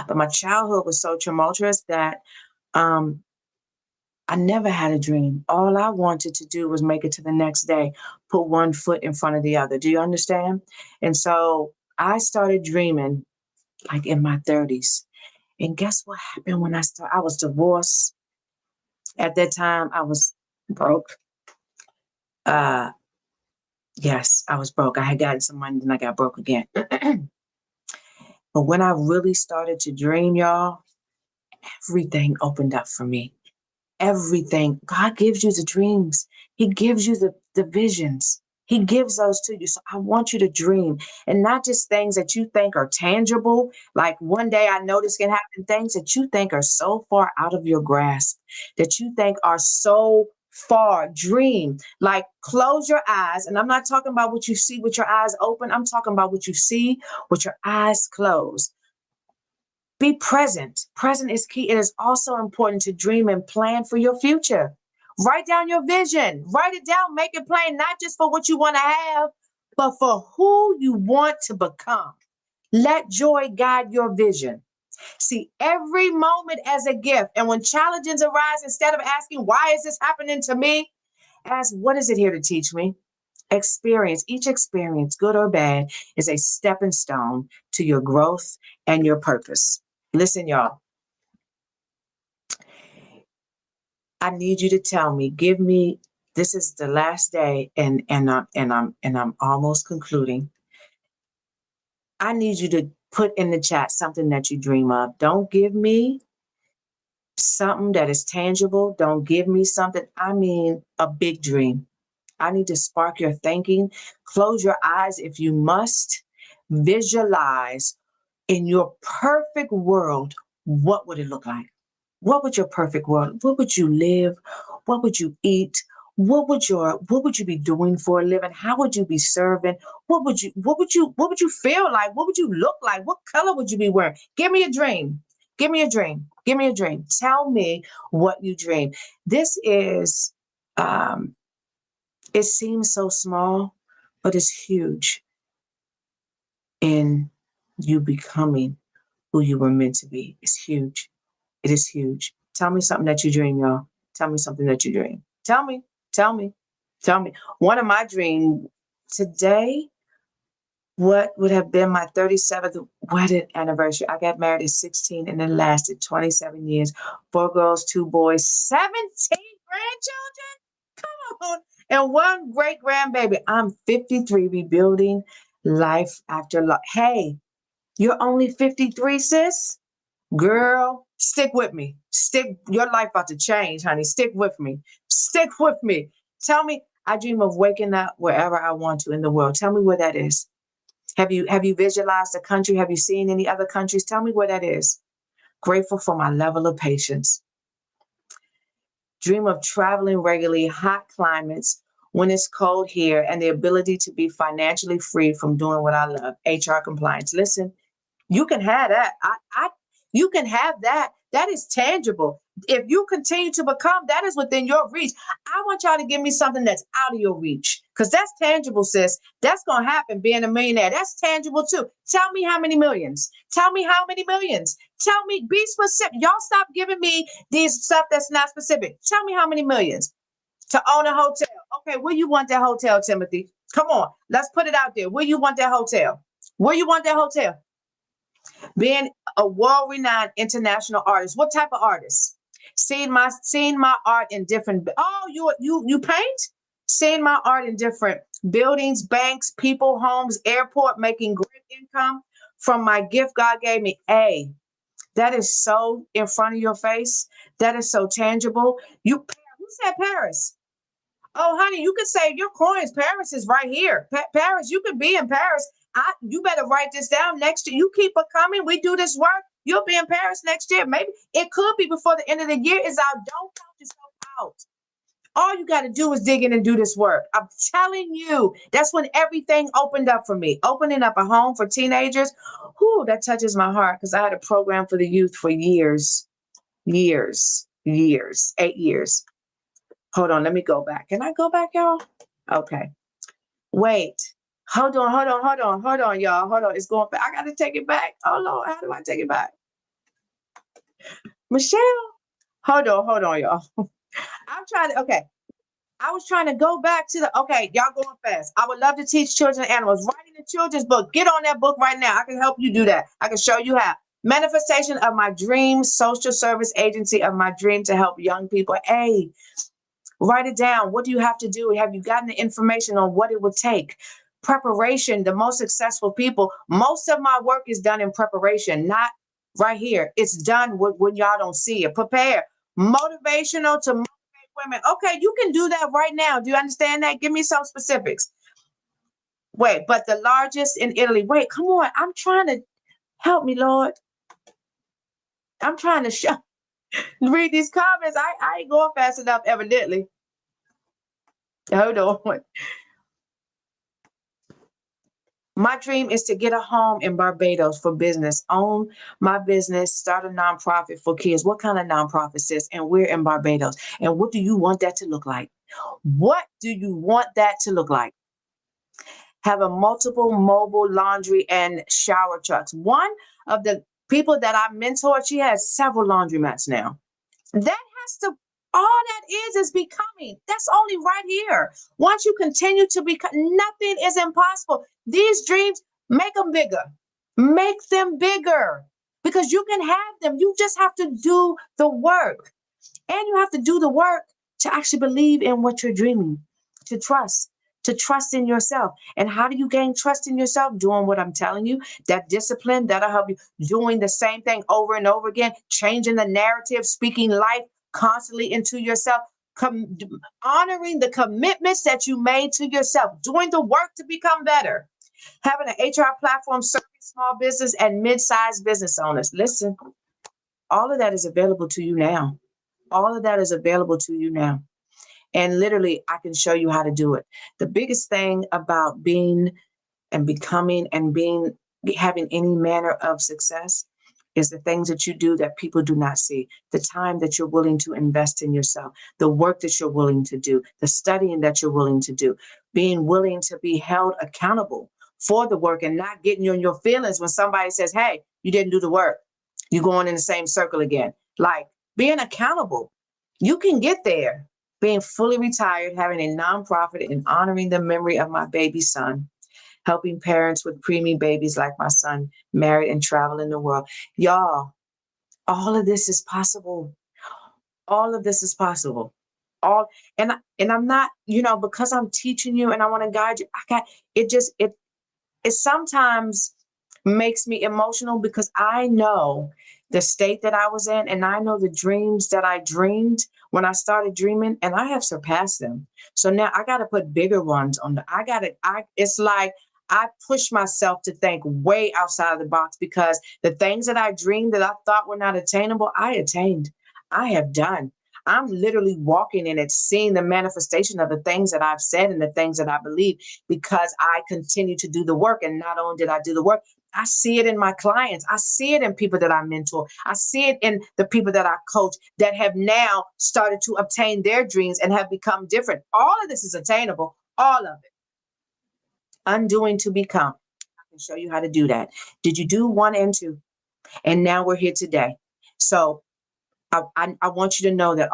But my childhood was so tumultuous that um, I never had a dream. All I wanted to do was make it to the next day, put one foot in front of the other. Do you understand? And so I started dreaming like in my 30s. And guess what happened when I started? I was divorced. At that time, I was broke. Uh, yes, I was broke. I had gotten some money, then I got broke again. But when I really started to dream, y'all, everything opened up for me. Everything. God gives you the dreams. He gives you the visions. He gives those to you. So I want you to dream, and not just things that you think are tangible. Like one day I know this can happen, things that you think are so far out of your grasp, that you think are so far. Dream. Like, close your eyes. And I'm not talking about what you see with your eyes open. I'm talking about what you see with your eyes closed. Be present. Present is key. It is also important to dream and plan for your future. Write down your vision. Write it down. Make it plain, not just for what you want to have, but for who you want to become. Let joy guide your vision. See every moment as a gift. And when challenges arise, instead of asking, why is this happening to me? Ask, what is it here to teach me? Each experience, good or bad, is a stepping stone to your growth and your purpose. Listen, y'all, I need you to tell me, give me, this is the last day and I'm almost concluding. I need you to put in the chat something that you dream of. Don't give me something that is tangible. Don't give me something, I mean a big dream. I need to spark your thinking. Close your eyes if you must. Visualize in your perfect world, what would it look like? What would your perfect world? What would you live? What would you eat? What would you be doing for a living? How would you be serving? What would you feel like? What would you look like? What color would you be wearing? Give me a dream. Give me a dream. Give me a dream. Tell me what you dream. This is it seems so small, but it's huge in you becoming who you were meant to be. It's huge. It is huge. Tell me something that you dream, y'all. Tell me something that you dream. Tell me. Tell me. Tell me. One of my dreams today, what would have been my 37th wedding anniversary. I got married at 16 and it lasted 27 years. 4 girls, 2 boys, 17 grandchildren. Come on. And 1 great grandbaby. I'm 53, rebuilding life after life. Hey, you're only 53, sis? Girl, stick with me. Your life about to change, honey. Stick with me. Stick with me. Tell me, I dream of waking up wherever I want to in the world. Tell me where that is. Have you visualized a country? Have you seen any other countries? Tell me where that is. Grateful for my level of patience. Dream of traveling regularly, hot climates when it's cold here, and the ability to be financially free from doing what I love. HR compliance. Listen, you can have that. You can have that. That is tangible. If you continue to become, that is within your reach. I want y'all to give me something that's out of your reach, because that's tangible, sis. That's going to happen, being a millionaire. That's tangible too. Tell me how many millions. Tell me how many millions. Tell me, be specific. Y'all stop giving me these stuff that's not specific. Tell me how many millions to own a hotel. Okay, where you want that hotel, Timothy? Come on, let's put it out there. Where you want that hotel? Where you want that hotel? Being a world-renowned international artist. What type of artist? Seeing my art in different. Oh, you paint? Seeing my art in different buildings, banks, people, homes, airport, making great income from my gift God gave me. Hey, that is so in front of your face. That is so tangible. Who said Paris? Oh, honey, you could save your coins. Paris is right here. Paris, you could be in Paris. You better write this down next year. You keep it coming. We do this work. You'll be in Paris next year. Maybe it could be before the end of the year is out. Don't count yourself out. All you got to do is dig in and do this work. I'm telling you, that's when everything opened up for me. Opening up a home for teenagers. Whew, that touches my heart, because I had a program for the youth for years, 8 years. Hold on, let me go back. Can I go back, y'all? Okay. Wait. Hold on, y'all. Hold on. It's going back. I gotta take it back. Oh Lord, how do I take it back? Michelle. Hold on, y'all. Okay. I was trying to go back to y'all going fast. I would love to teach children animals. Writing a children's book. Get on that book right now. I can help you do that. I can show you how. Manifestation of my dream, social service agency of my dream to help young people. Hey, write it down. What do you have to do? Have you gotten the information on what it would take? Preparation, the most successful people. Most of my work is done in preparation, not right here. It's done when y'all don't see it. Prepare. Motivational to motivate women. Okay, you can do that right now. Do you understand that? Give me some specifics. Wait, but the largest in Italy. Wait, come on. I'm trying to help me, Lord. I'm trying to read these comments. I ain't going fast enough, evidently. Hold on. My dream is to get a home in Barbados for business, own my business, start a nonprofit for kids. What kind of nonprofit, sis? And we're in Barbados. And what do you want that to look like? What do you want that to look like? Have a multiple mobile laundry and shower trucks. One of the people that I mentored, she has several laundromats now. That has to, all that is becoming. That's only right here. Once you continue to become, nothing is impossible. These dreams, make them bigger. Make them bigger because you can have them. You just have to do the work. And you have to do the work to actually believe in what you're dreaming, to trust in yourself. And how do you gain trust in yourself? Doing what I'm telling you, that discipline, that'll help you. Doing the same thing over and over again, changing the narrative, speaking life constantly into yourself, com- honoring the commitments that you made to yourself, doing the work to become better, having an HR platform serving small business and mid-sized business owners. Listen, all of that is available to you now. All of that is available to you now. And literally, I can show you how to do it. The biggest thing about being and becoming and having any manner of success is the things that you do that people do not see, the time that you're willing to invest in yourself, the work that you're willing to do, the studying that you're willing to do, being willing to be held accountable for the work and not getting you in your feelings when somebody says, hey, you didn't do the work. You're going in the same circle again. Like being accountable. You can get there. Being fully retired, having a nonprofit, and honoring the memory of my baby son, helping parents with preemie babies like my son, married and traveling the world. Y'all, all of this is possible. All of this is possible. All and I'm not, because I'm teaching you and I want to guide you. It sometimes makes me emotional because I know the state that I was in and I know the dreams that I dreamed when I started dreaming and I have surpassed them. So now I got to put bigger ones on it's like I push myself to think way outside of the box because the things that I dreamed that I thought were not attainable, I attained. I have done. I'm literally walking in it, seeing the manifestation of the things that I've said and the things that I believe because I continue to do the work. And not only did I do the work, I see it in my clients. I see it in people that I mentor. I see it in the people that I coach that have now started to obtain their dreams and have become different. All of this is attainable. All of it. Undoing to become. I can show you how to do that. Did you do 1 and 2? And now we're here today. So I want you to know that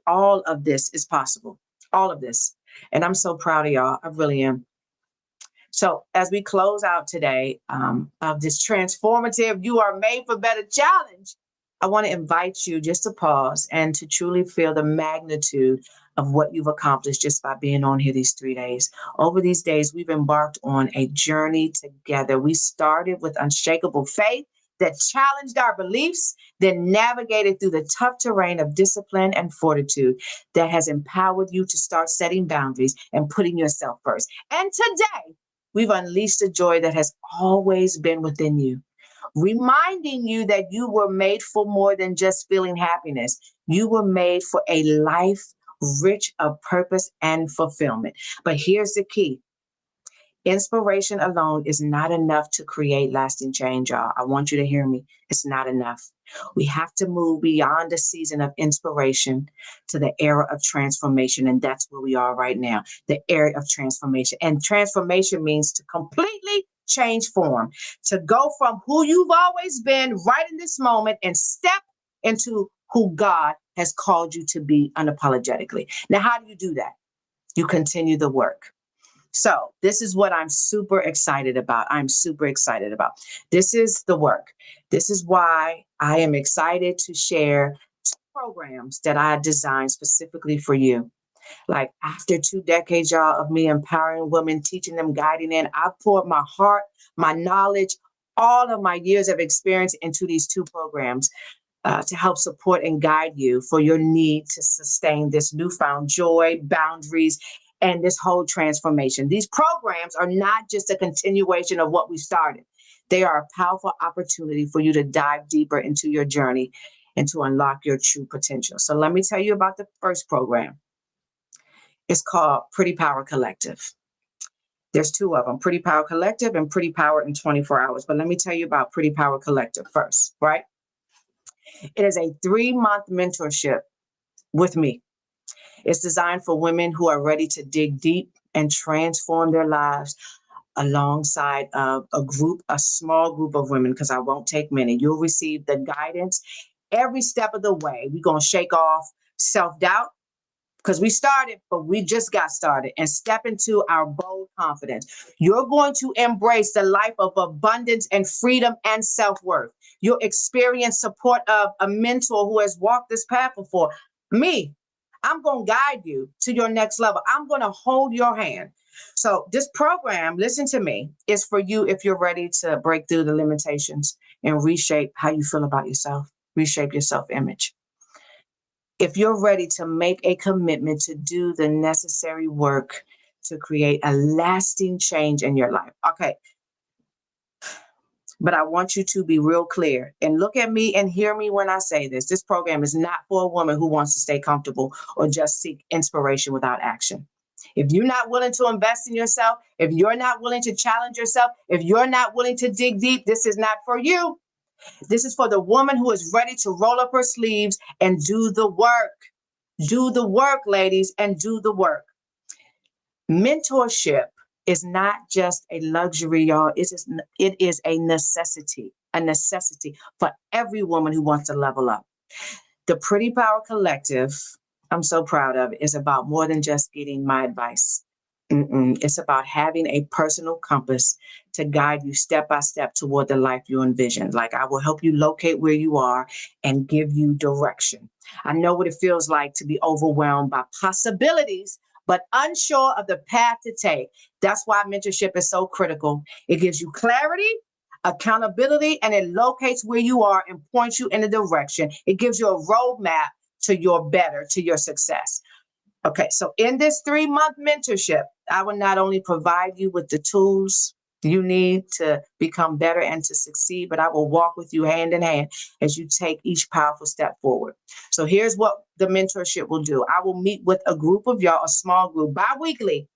all of this is possible. All of this. And I'm so proud of y'all. I really am. So as we close out today of this transformative You Are Made for Better challenge, I want to invite you just to pause and to truly feel the magnitude of what you've accomplished just by being on here these 3 days. Over these days, we've embarked on a journey together. We started with unshakable faith that challenged our beliefs, then navigated through the tough terrain of discipline and fortitude that has empowered you to start setting boundaries and putting yourself first. And today, we've unleashed the joy that has always been within you, reminding you that you were made for more than just feeling happiness. You were made for a life rich of purpose and fulfillment. But here's the key. Inspiration alone is not enough to create lasting change, y'all. I want you to hear me. It's not enough. We have to move beyond the season of inspiration to the era of transformation. And that's where we are right now, the era of transformation. And transformation means to completely change form, to go from who you've always been right in this moment and step into who God has called you to be unapologetically. Now, how do you do that? You continue the work. So this is what I'm super excited about. This is the work. This is why I am excited to share 2 programs that I designed specifically for you. Like after 2 decades, y'all, of me empowering women, teaching them, guiding them, I poured my heart, my knowledge, all of my years of experience into these 2 programs. To help support and guide you for your need to sustain this newfound joy, boundaries, and this whole transformation. These programs are not just a continuation of what we started. They are a powerful opportunity for you to dive deeper into your journey and to unlock your true potential. So let me tell you about the first program. It's called Pretty Power Collective. There's two of them, Pretty Power Collective and Pretty Power in 24 Hours. But let me tell you about Pretty Power Collective first, right? It is a 3-month mentorship with me. It's designed for women who are ready to dig deep and transform their lives alongside of a small group of women, because I won't take many. You'll receive the guidance every step of the way. We're going to shake off self-doubt, because we started, but we just got started, and step into our bold confidence. You're going to embrace the life of abundance and freedom and self-worth. You'll experience support of a mentor who has walked this path before. Me, I'm going to guide you to your next level. I'm going to hold your hand. So this program, listen to me, is for you if you're ready to break through the limitations and reshape how you feel about yourself, reshape your self-image. If you're ready to make a commitment to do the necessary work to create a lasting change in your life. Okay. But I want you to be real clear and look at me and hear me when I say this. This program is not for a woman who wants to stay comfortable or just seek inspiration without action. If you're not willing to invest in yourself, if you're not willing to challenge yourself, if you're not willing to dig deep, this is not for you. This is for the woman who is ready to roll up her sleeves and do the work. Do the work, ladies, and do the work. Mentorship is not just a luxury, y'all. It is a necessity for every woman who wants to level up. The Pretty Power Collective, I'm so proud of it, is about more than just getting my advice. It's about having a personal compass to guide you step by step toward the life you envision. Like, I will help you locate where you are and give you direction. I know what it feels like to be overwhelmed by possibilities, but unsure of the path to take. That's why mentorship is so critical. It gives you clarity, accountability, and it locates where you are and points you in a direction. It gives you a roadmap to your better, to your success. Okay, so in this 3-month mentorship, I will not only provide you with the tools you need to become better and to succeed, but I will walk with you hand in hand as you take each powerful step forward. So here's what the mentorship will do. I will meet with a group of y'all, a small group, bi-weekly,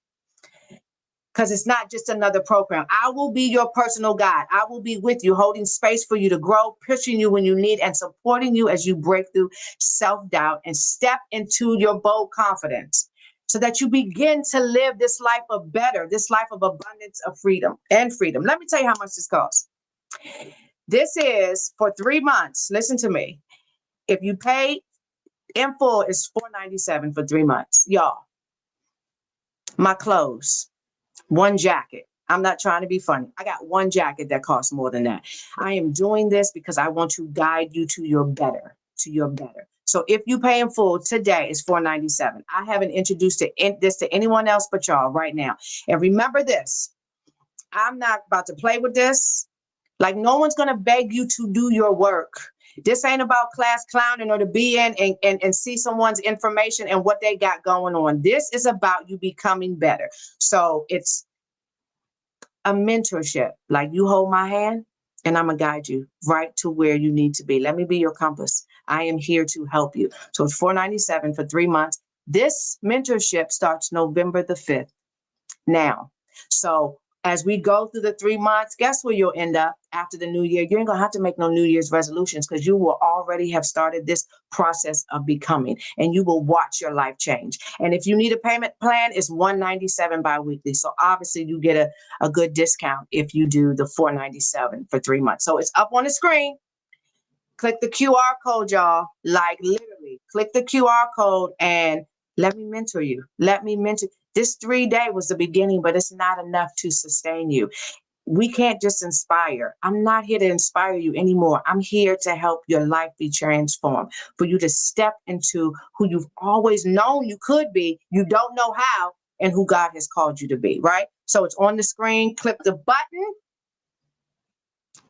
because it's not just another program. I will be your personal guide. I will be with you, holding space for you to grow, pushing you when you need, and supporting you as you break through self-doubt and step into your bold confidence so that you begin to live this life of better, this life of abundance, of freedom and freedom. Let me tell you how much this costs. This is for 3 months. Listen to me. If you pay in full, it's $497 for 3 months. Y'all, my clothes, one jacket. I'm not trying to be funny. I got one jacket that costs more than that. I am doing this because I want to guide you to your better, to your better. So if you pay in full today, it's $497. I haven't introduced this to anyone else but y'all right now. And remember this, I'm not about to play with this. Like, no one's going to beg you to do your work. This ain't about class clowning or to be in and see someone's information and what they got going on. This is about you becoming better. So it's a mentorship. Like, you hold my hand and I'm going to guide you right to where you need to be. Let me be your compass. I am here to help you. So it's $497 for 3 months. This mentorship starts November the 5th. Now, so as we go through the 3 months, guess where you'll end up after the new year? You ain't gonna have to make no New Year's resolutions because you will already have started this process of becoming, and you will watch your life change. And if you need a payment plan, it's $197 bi-weekly. So obviously you get a good discount if you do the $497 for 3 months. So it's up on the screen. Click the QR code, y'all. Like, literally, click the QR code and let me mentor you. Let me mentor. This 3-day was the beginning, but it's not enough to sustain you. We can't just inspire. I'm not here to inspire you anymore. I'm here to help your life be transformed, for you to step into who you've always known you could be. You don't know how, and who God has called you to be, right? So it's on the screen. Click the button.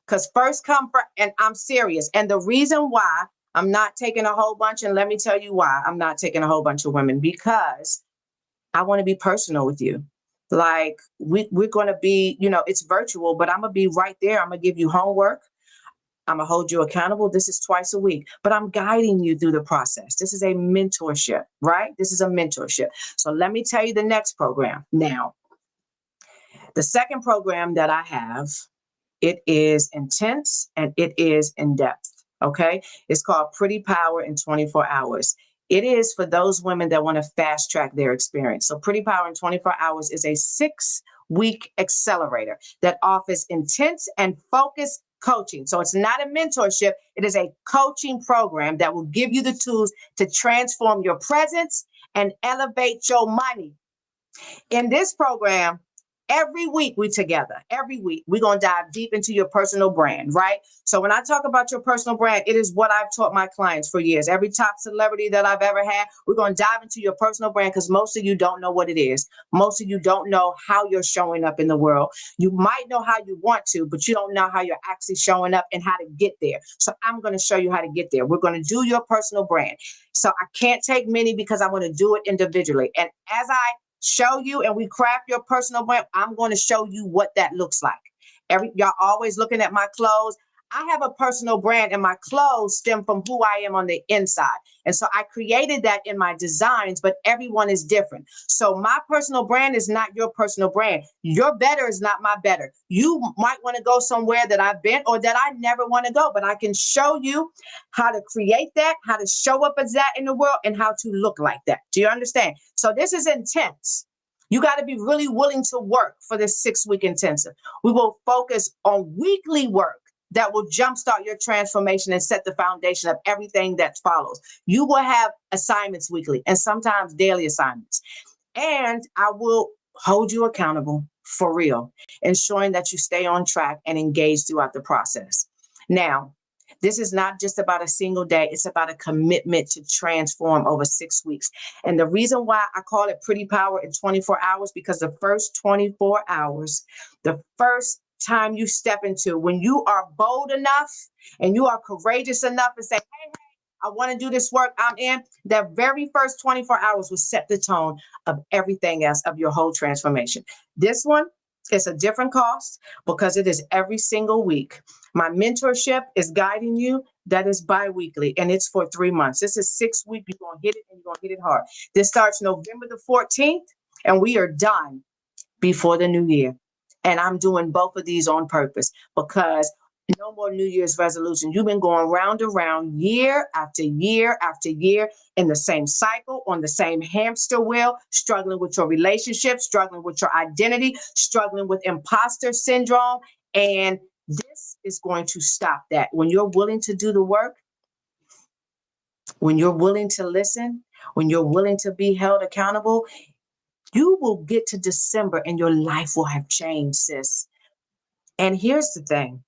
Because first come first, and I'm serious. And the reason why I'm not taking a whole bunch, and let me tell you why I'm not taking a whole bunch of women, because I want to be personal with you. Like, we're going to be, it's virtual, but I'm going to be right there. I'm going to give you homework. I'm going to hold you accountable. This is twice a week, but I'm guiding you through the process. This is a mentorship, right? This is a mentorship. So let me tell you the next program now. The second program that I have, it is intense and it is in depth. Okay. It's called Pretty Power in 24 Hours. It is for those women that want to fast track their experience. So, Pretty Power in 24 Hours is a 6-week accelerator that offers intense and focused coaching. So, it's not a mentorship, it is a coaching program that will give you the tools to transform your presence and elevate your money. In this program, every week we together. Every week we're going to dive deep into your personal brand, right? So when I talk about your personal brand, it is what I've taught my clients for years. Every top celebrity that I've ever had, we're going to dive into your personal brand because most of you don't know what it is. Most of you don't know how you're showing up in the world. You might know how you want to, but you don't know how you're actually showing up and how to get there. So I'm going to show you how to get there. We're going to do your personal brand. So I can't take many because I want to do it individually. And as I show you and we craft your personal brand, I'm going to show you what that looks like. Y'all always looking at my clothes. I have a personal brand and my clothes stem from who I am on the inside. And so I created that in my designs, but everyone is different. So my personal brand is not your personal brand. Your better is not my better. You might want to go somewhere that I've been or that I never want to go, but I can show you how to create that, how to show up as that in the world, and how to look like that. Do you understand? So this is intense. You got to be really willing to work for this 6-week intensive. We will focus on weekly work that will jumpstart your transformation and set the foundation of everything that follows. You will have assignments weekly and sometimes daily assignments. And I will hold you accountable for real, ensuring that you stay on track and engaged throughout the process. Now, this is not just about a single day. It's about a commitment to transform over 6 weeks. And the reason why I call it Pretty Power in 24 hours, because the first 24 hours, the first time you step into, when you are bold enough and you are courageous enough and say, hey, I want to do this work, I'm in, that very first 24 hours will set the tone of everything else, of your whole transformation. This one is a different cost because it is every single week. My mentorship is guiding you. That is bi-weekly, and it's for 3 months. This is 6 weeks. You're going to hit it, and you're going to hit it hard. This starts November the 14th, and we are done before the new year. And I'm doing both of these on purpose because no more New Year's resolution. You've been going round and round year after year after year in the same cycle, on the same hamster wheel, struggling with your relationship, struggling with your identity, struggling with imposter syndrome. And this is going to stop that. When you're willing to do the work, when you're willing to listen, when you're willing to be held accountable, you will get to December and your life will have changed, sis. And here's the thing.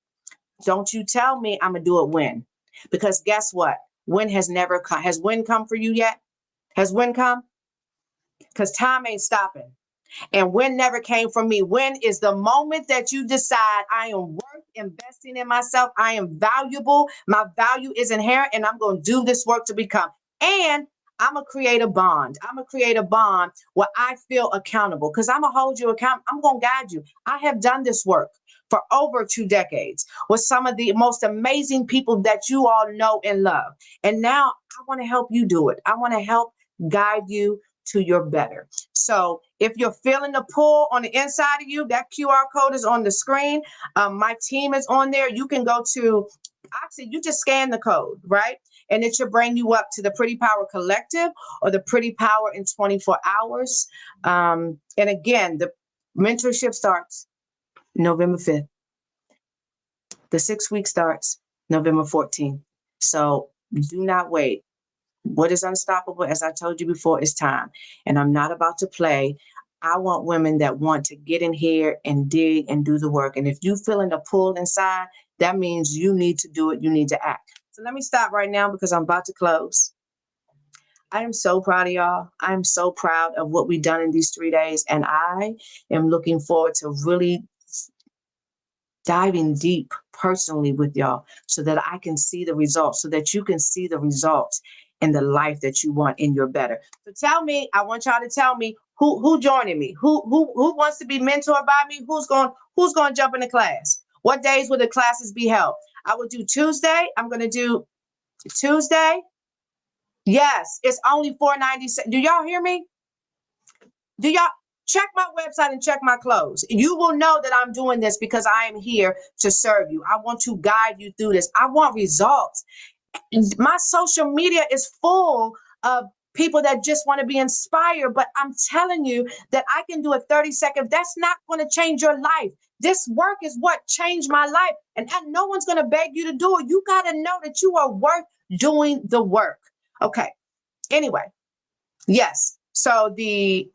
Don't you tell me I'm going to do it when. Because guess what? When has never come. Has when come for you yet? Has when come? Because time ain't stopping. And when never came from me. When is the moment that you decide I am worth investing in myself. I am valuable. My value is inherent and I'm going to do this work to become. And I'm going to create a bond. I'm going to create a bond where I feel accountable because I'm going to hold you accountable. I'm going to guide you. I have done this work for over 2 decades with some of the most amazing people that you all know and love. And now I want to help you do it. I want to help guide you to your better. So if you're feeling the pull on the inside of you, that QR code is on the screen. My team is on there. You can go to, actually, you just scan the code, right? And it should bring you up to the Pretty Power Collective or the Pretty Power in 24 hours. And again, the mentorship starts November 5th. The 6 week starts November 14th. So do not wait. What is unstoppable, as I told you before, is time. And I'm not about to play. I want women that want to get in here and dig and do the work. And if you feeling the pull inside, that means you need to do it. You need to act. So let me stop right now because I'm about to close. I am so proud of y'all. I am so proud of what we've done in these 3 days. And I am looking forward to really diving deep personally with y'all so that I can see the results, so that you can see the results in the life that you want in your better. So tell me, I want y'all to tell me who joining me, who wants to be mentored by me, who's going to jump in the class. What days will the classes be held? I will do Tuesday. I'm going to do Tuesday. Yes, it's only $4.97. Do y'all hear me? Do y'all check my website and check my clothes. You will know that I'm doing this because I am here to serve you. I want to guide you through this. I want results. My social media is full of people that just want to be inspired, but I'm telling you that I can do a 30-second. That's not going to change your life. This work is what changed my life, and no one's going to beg you to do it. You got to know that you are worth doing the work. Okay. Anyway, yes. So the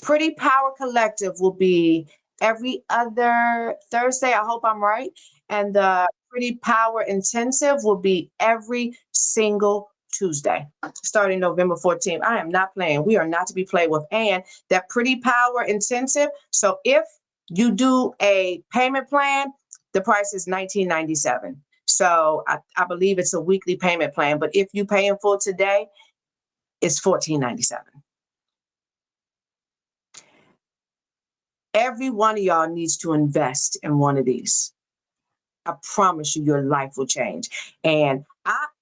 Pretty Power Collective will be every other Thursday. I hope I'm right. And the Pretty Power Intensive will be every single Tuesday, starting November 14th. I am not playing. We are not to be played with. And that Pretty Power Intensive. So if you do a payment plan, the price is $19.97. So I believe it's a weekly payment plan. But if you pay in full today, it's $14.97. Every one of y'all needs to invest in one of these. I promise you, your life will change. And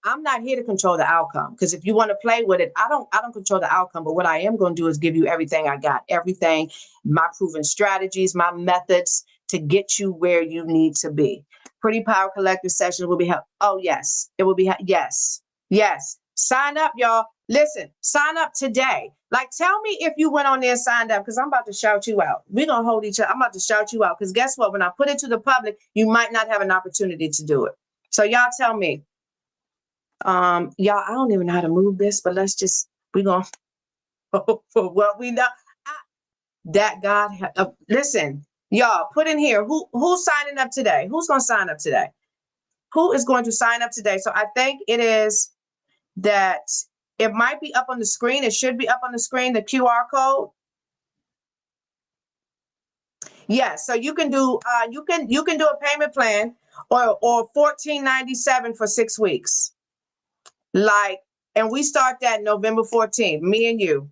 I'm not here to control the outcome, because if you want to play with it, I don't control the outcome. But what I am going to do is give you everything I got, everything, my proven strategies, my methods to get you where you need to be. Pretty Power Collective sessions will be held. Oh, yes, it will be. Yes. Sign up, y'all. Listen, sign up today. Like, tell me if you went on there and signed up, because I'm about to shout you out. We're going to hold each other. I'm about to shout you out, because guess what? When I put it to the public, you might not have an opportunity to do it. So y'all tell me. Y'all, I don't even know how to move this, but we're going to, for what we know. Listen, y'all, put in here, who's signing up today? Who's going to sign up today? Who is going to sign up today? So I think it is that it might be up on the screen. It should be up on the screen, the QR code. Yes, so you can do you can do a payment plan or $14.97 for 6 weeks. And we start that November 14th, me and you.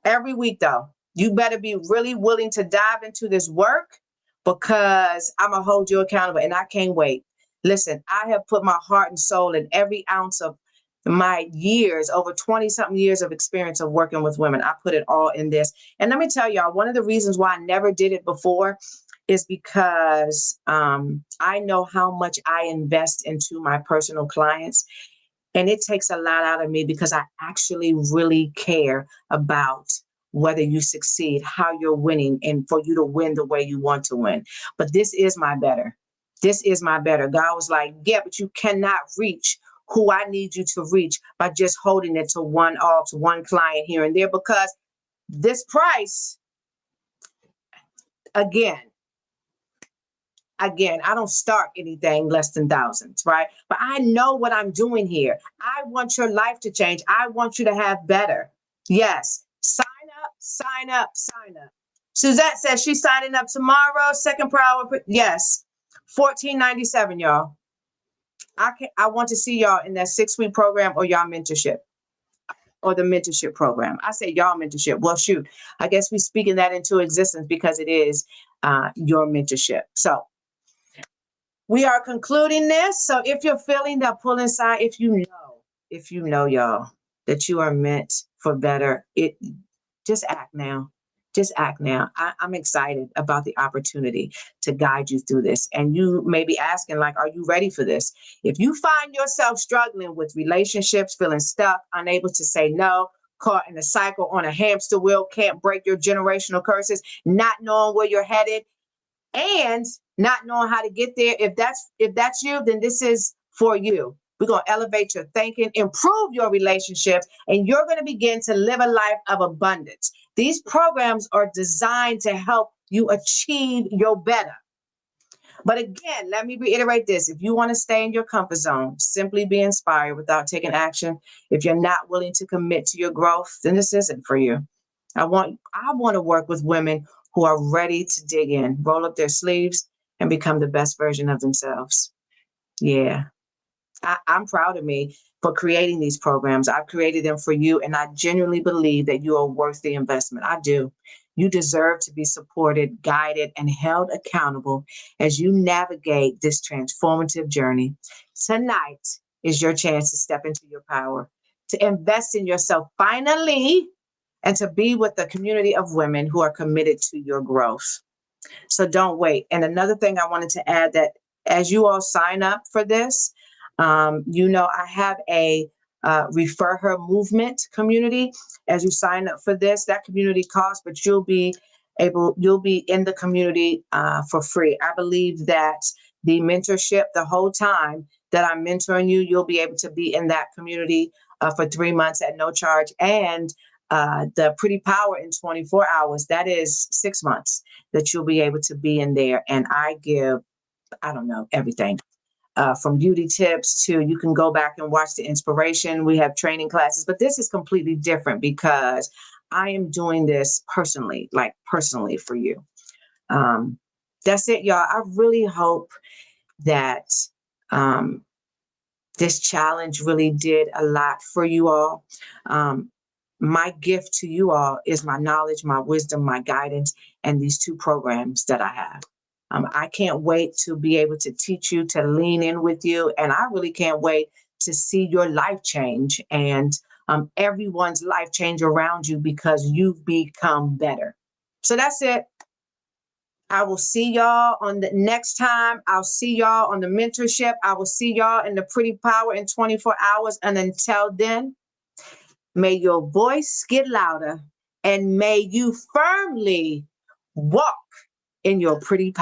Every week though. You better be really willing to dive into this work, because I'm gonna hold you accountable, and I can't wait. Listen, I have put my heart and soul in every ounce of my years, over 20 something years of experience of working with women. I put it all in this. And let me tell y'all, one of the reasons why I never did it before is because I know how much I invest into my personal clients. And it takes a lot out of me, because I actually really care about whether you succeed, how you're winning, and for you to win the way you want to win. But this is my better. This is my better. God was like, yeah, but you cannot reach who I need you to reach by just holding it to one client here and there, because this price, again, I don't start anything less than thousands, right? But I know what I'm doing here. I want your life to change. I want you to have better. Yes. Sign up. Suzette says she's signing up tomorrow. Second per hour. Yes. $14.97, y'all. I want to see y'all in that 6-week program, or y'all mentorship, or the mentorship program. I say y'all mentorship. Well, shoot, I guess we're speaking that into existence, because it is your mentorship. So we are concluding this. So if you're feeling that pull inside, if you know, y'all, that you are meant for better, just act now. Just act now. I'm excited about the opportunity to guide you through this. And you may be asking, like, are you ready for this? If you find yourself struggling with relationships, feeling stuck, unable to say no, caught in a cycle, on a hamster wheel, can't break your generational curses, not knowing where you're headed, and not knowing how to get there, if that's you, then this is for you. We're going to elevate your thinking, improve your relationships, and you're going to begin to live a life of abundance. These programs are designed to help you achieve your better. But again, let me reiterate this. If you want to stay in your comfort zone, simply be inspired without taking action, if you're not willing to commit to your growth, then this isn't for you. I want to work with women who are ready to dig in, roll up their sleeves, and become the best version of themselves. Yeah. I'm proud of me for creating these programs. I've created them for you, and I genuinely believe that you are worth the investment. I do. You deserve to be supported, guided, and held accountable as you navigate this transformative journey. Tonight is your chance to step into your power, to invest in yourself finally, and to be with a community of women who are committed to your growth. So don't wait. And another thing I wanted to add, that as you all sign up for this, I have a refer her movement community. As you sign up for this, that community costs, but you'll be in the community for free. I believe that the mentorship, the whole time that I'm mentoring you, you'll be able to be in that community for 3 months at no charge. And the Pretty Power in 24 hours, that is 6 months that you'll be able to be in there. And I give, I don't know, everything. From beauty tips to, you can go back and watch the inspiration. We have training classes, but this is completely different because I am doing this personally, like personally for you. That's it, y'all. I really hope that this challenge really did a lot for you all. My gift to you all is my knowledge, my wisdom, my guidance, and these 2 programs that I have. I can't wait to be able to teach you, to lean in with you. And I really can't wait to see your life change and everyone's life change around you because you've become better. So that's it. I will see y'all on the next time. I'll see y'all on the mentorship. I will see y'all in the Pretty Power in 24 hours. And until then, may your voice get louder and may you firmly walk in your pretty power.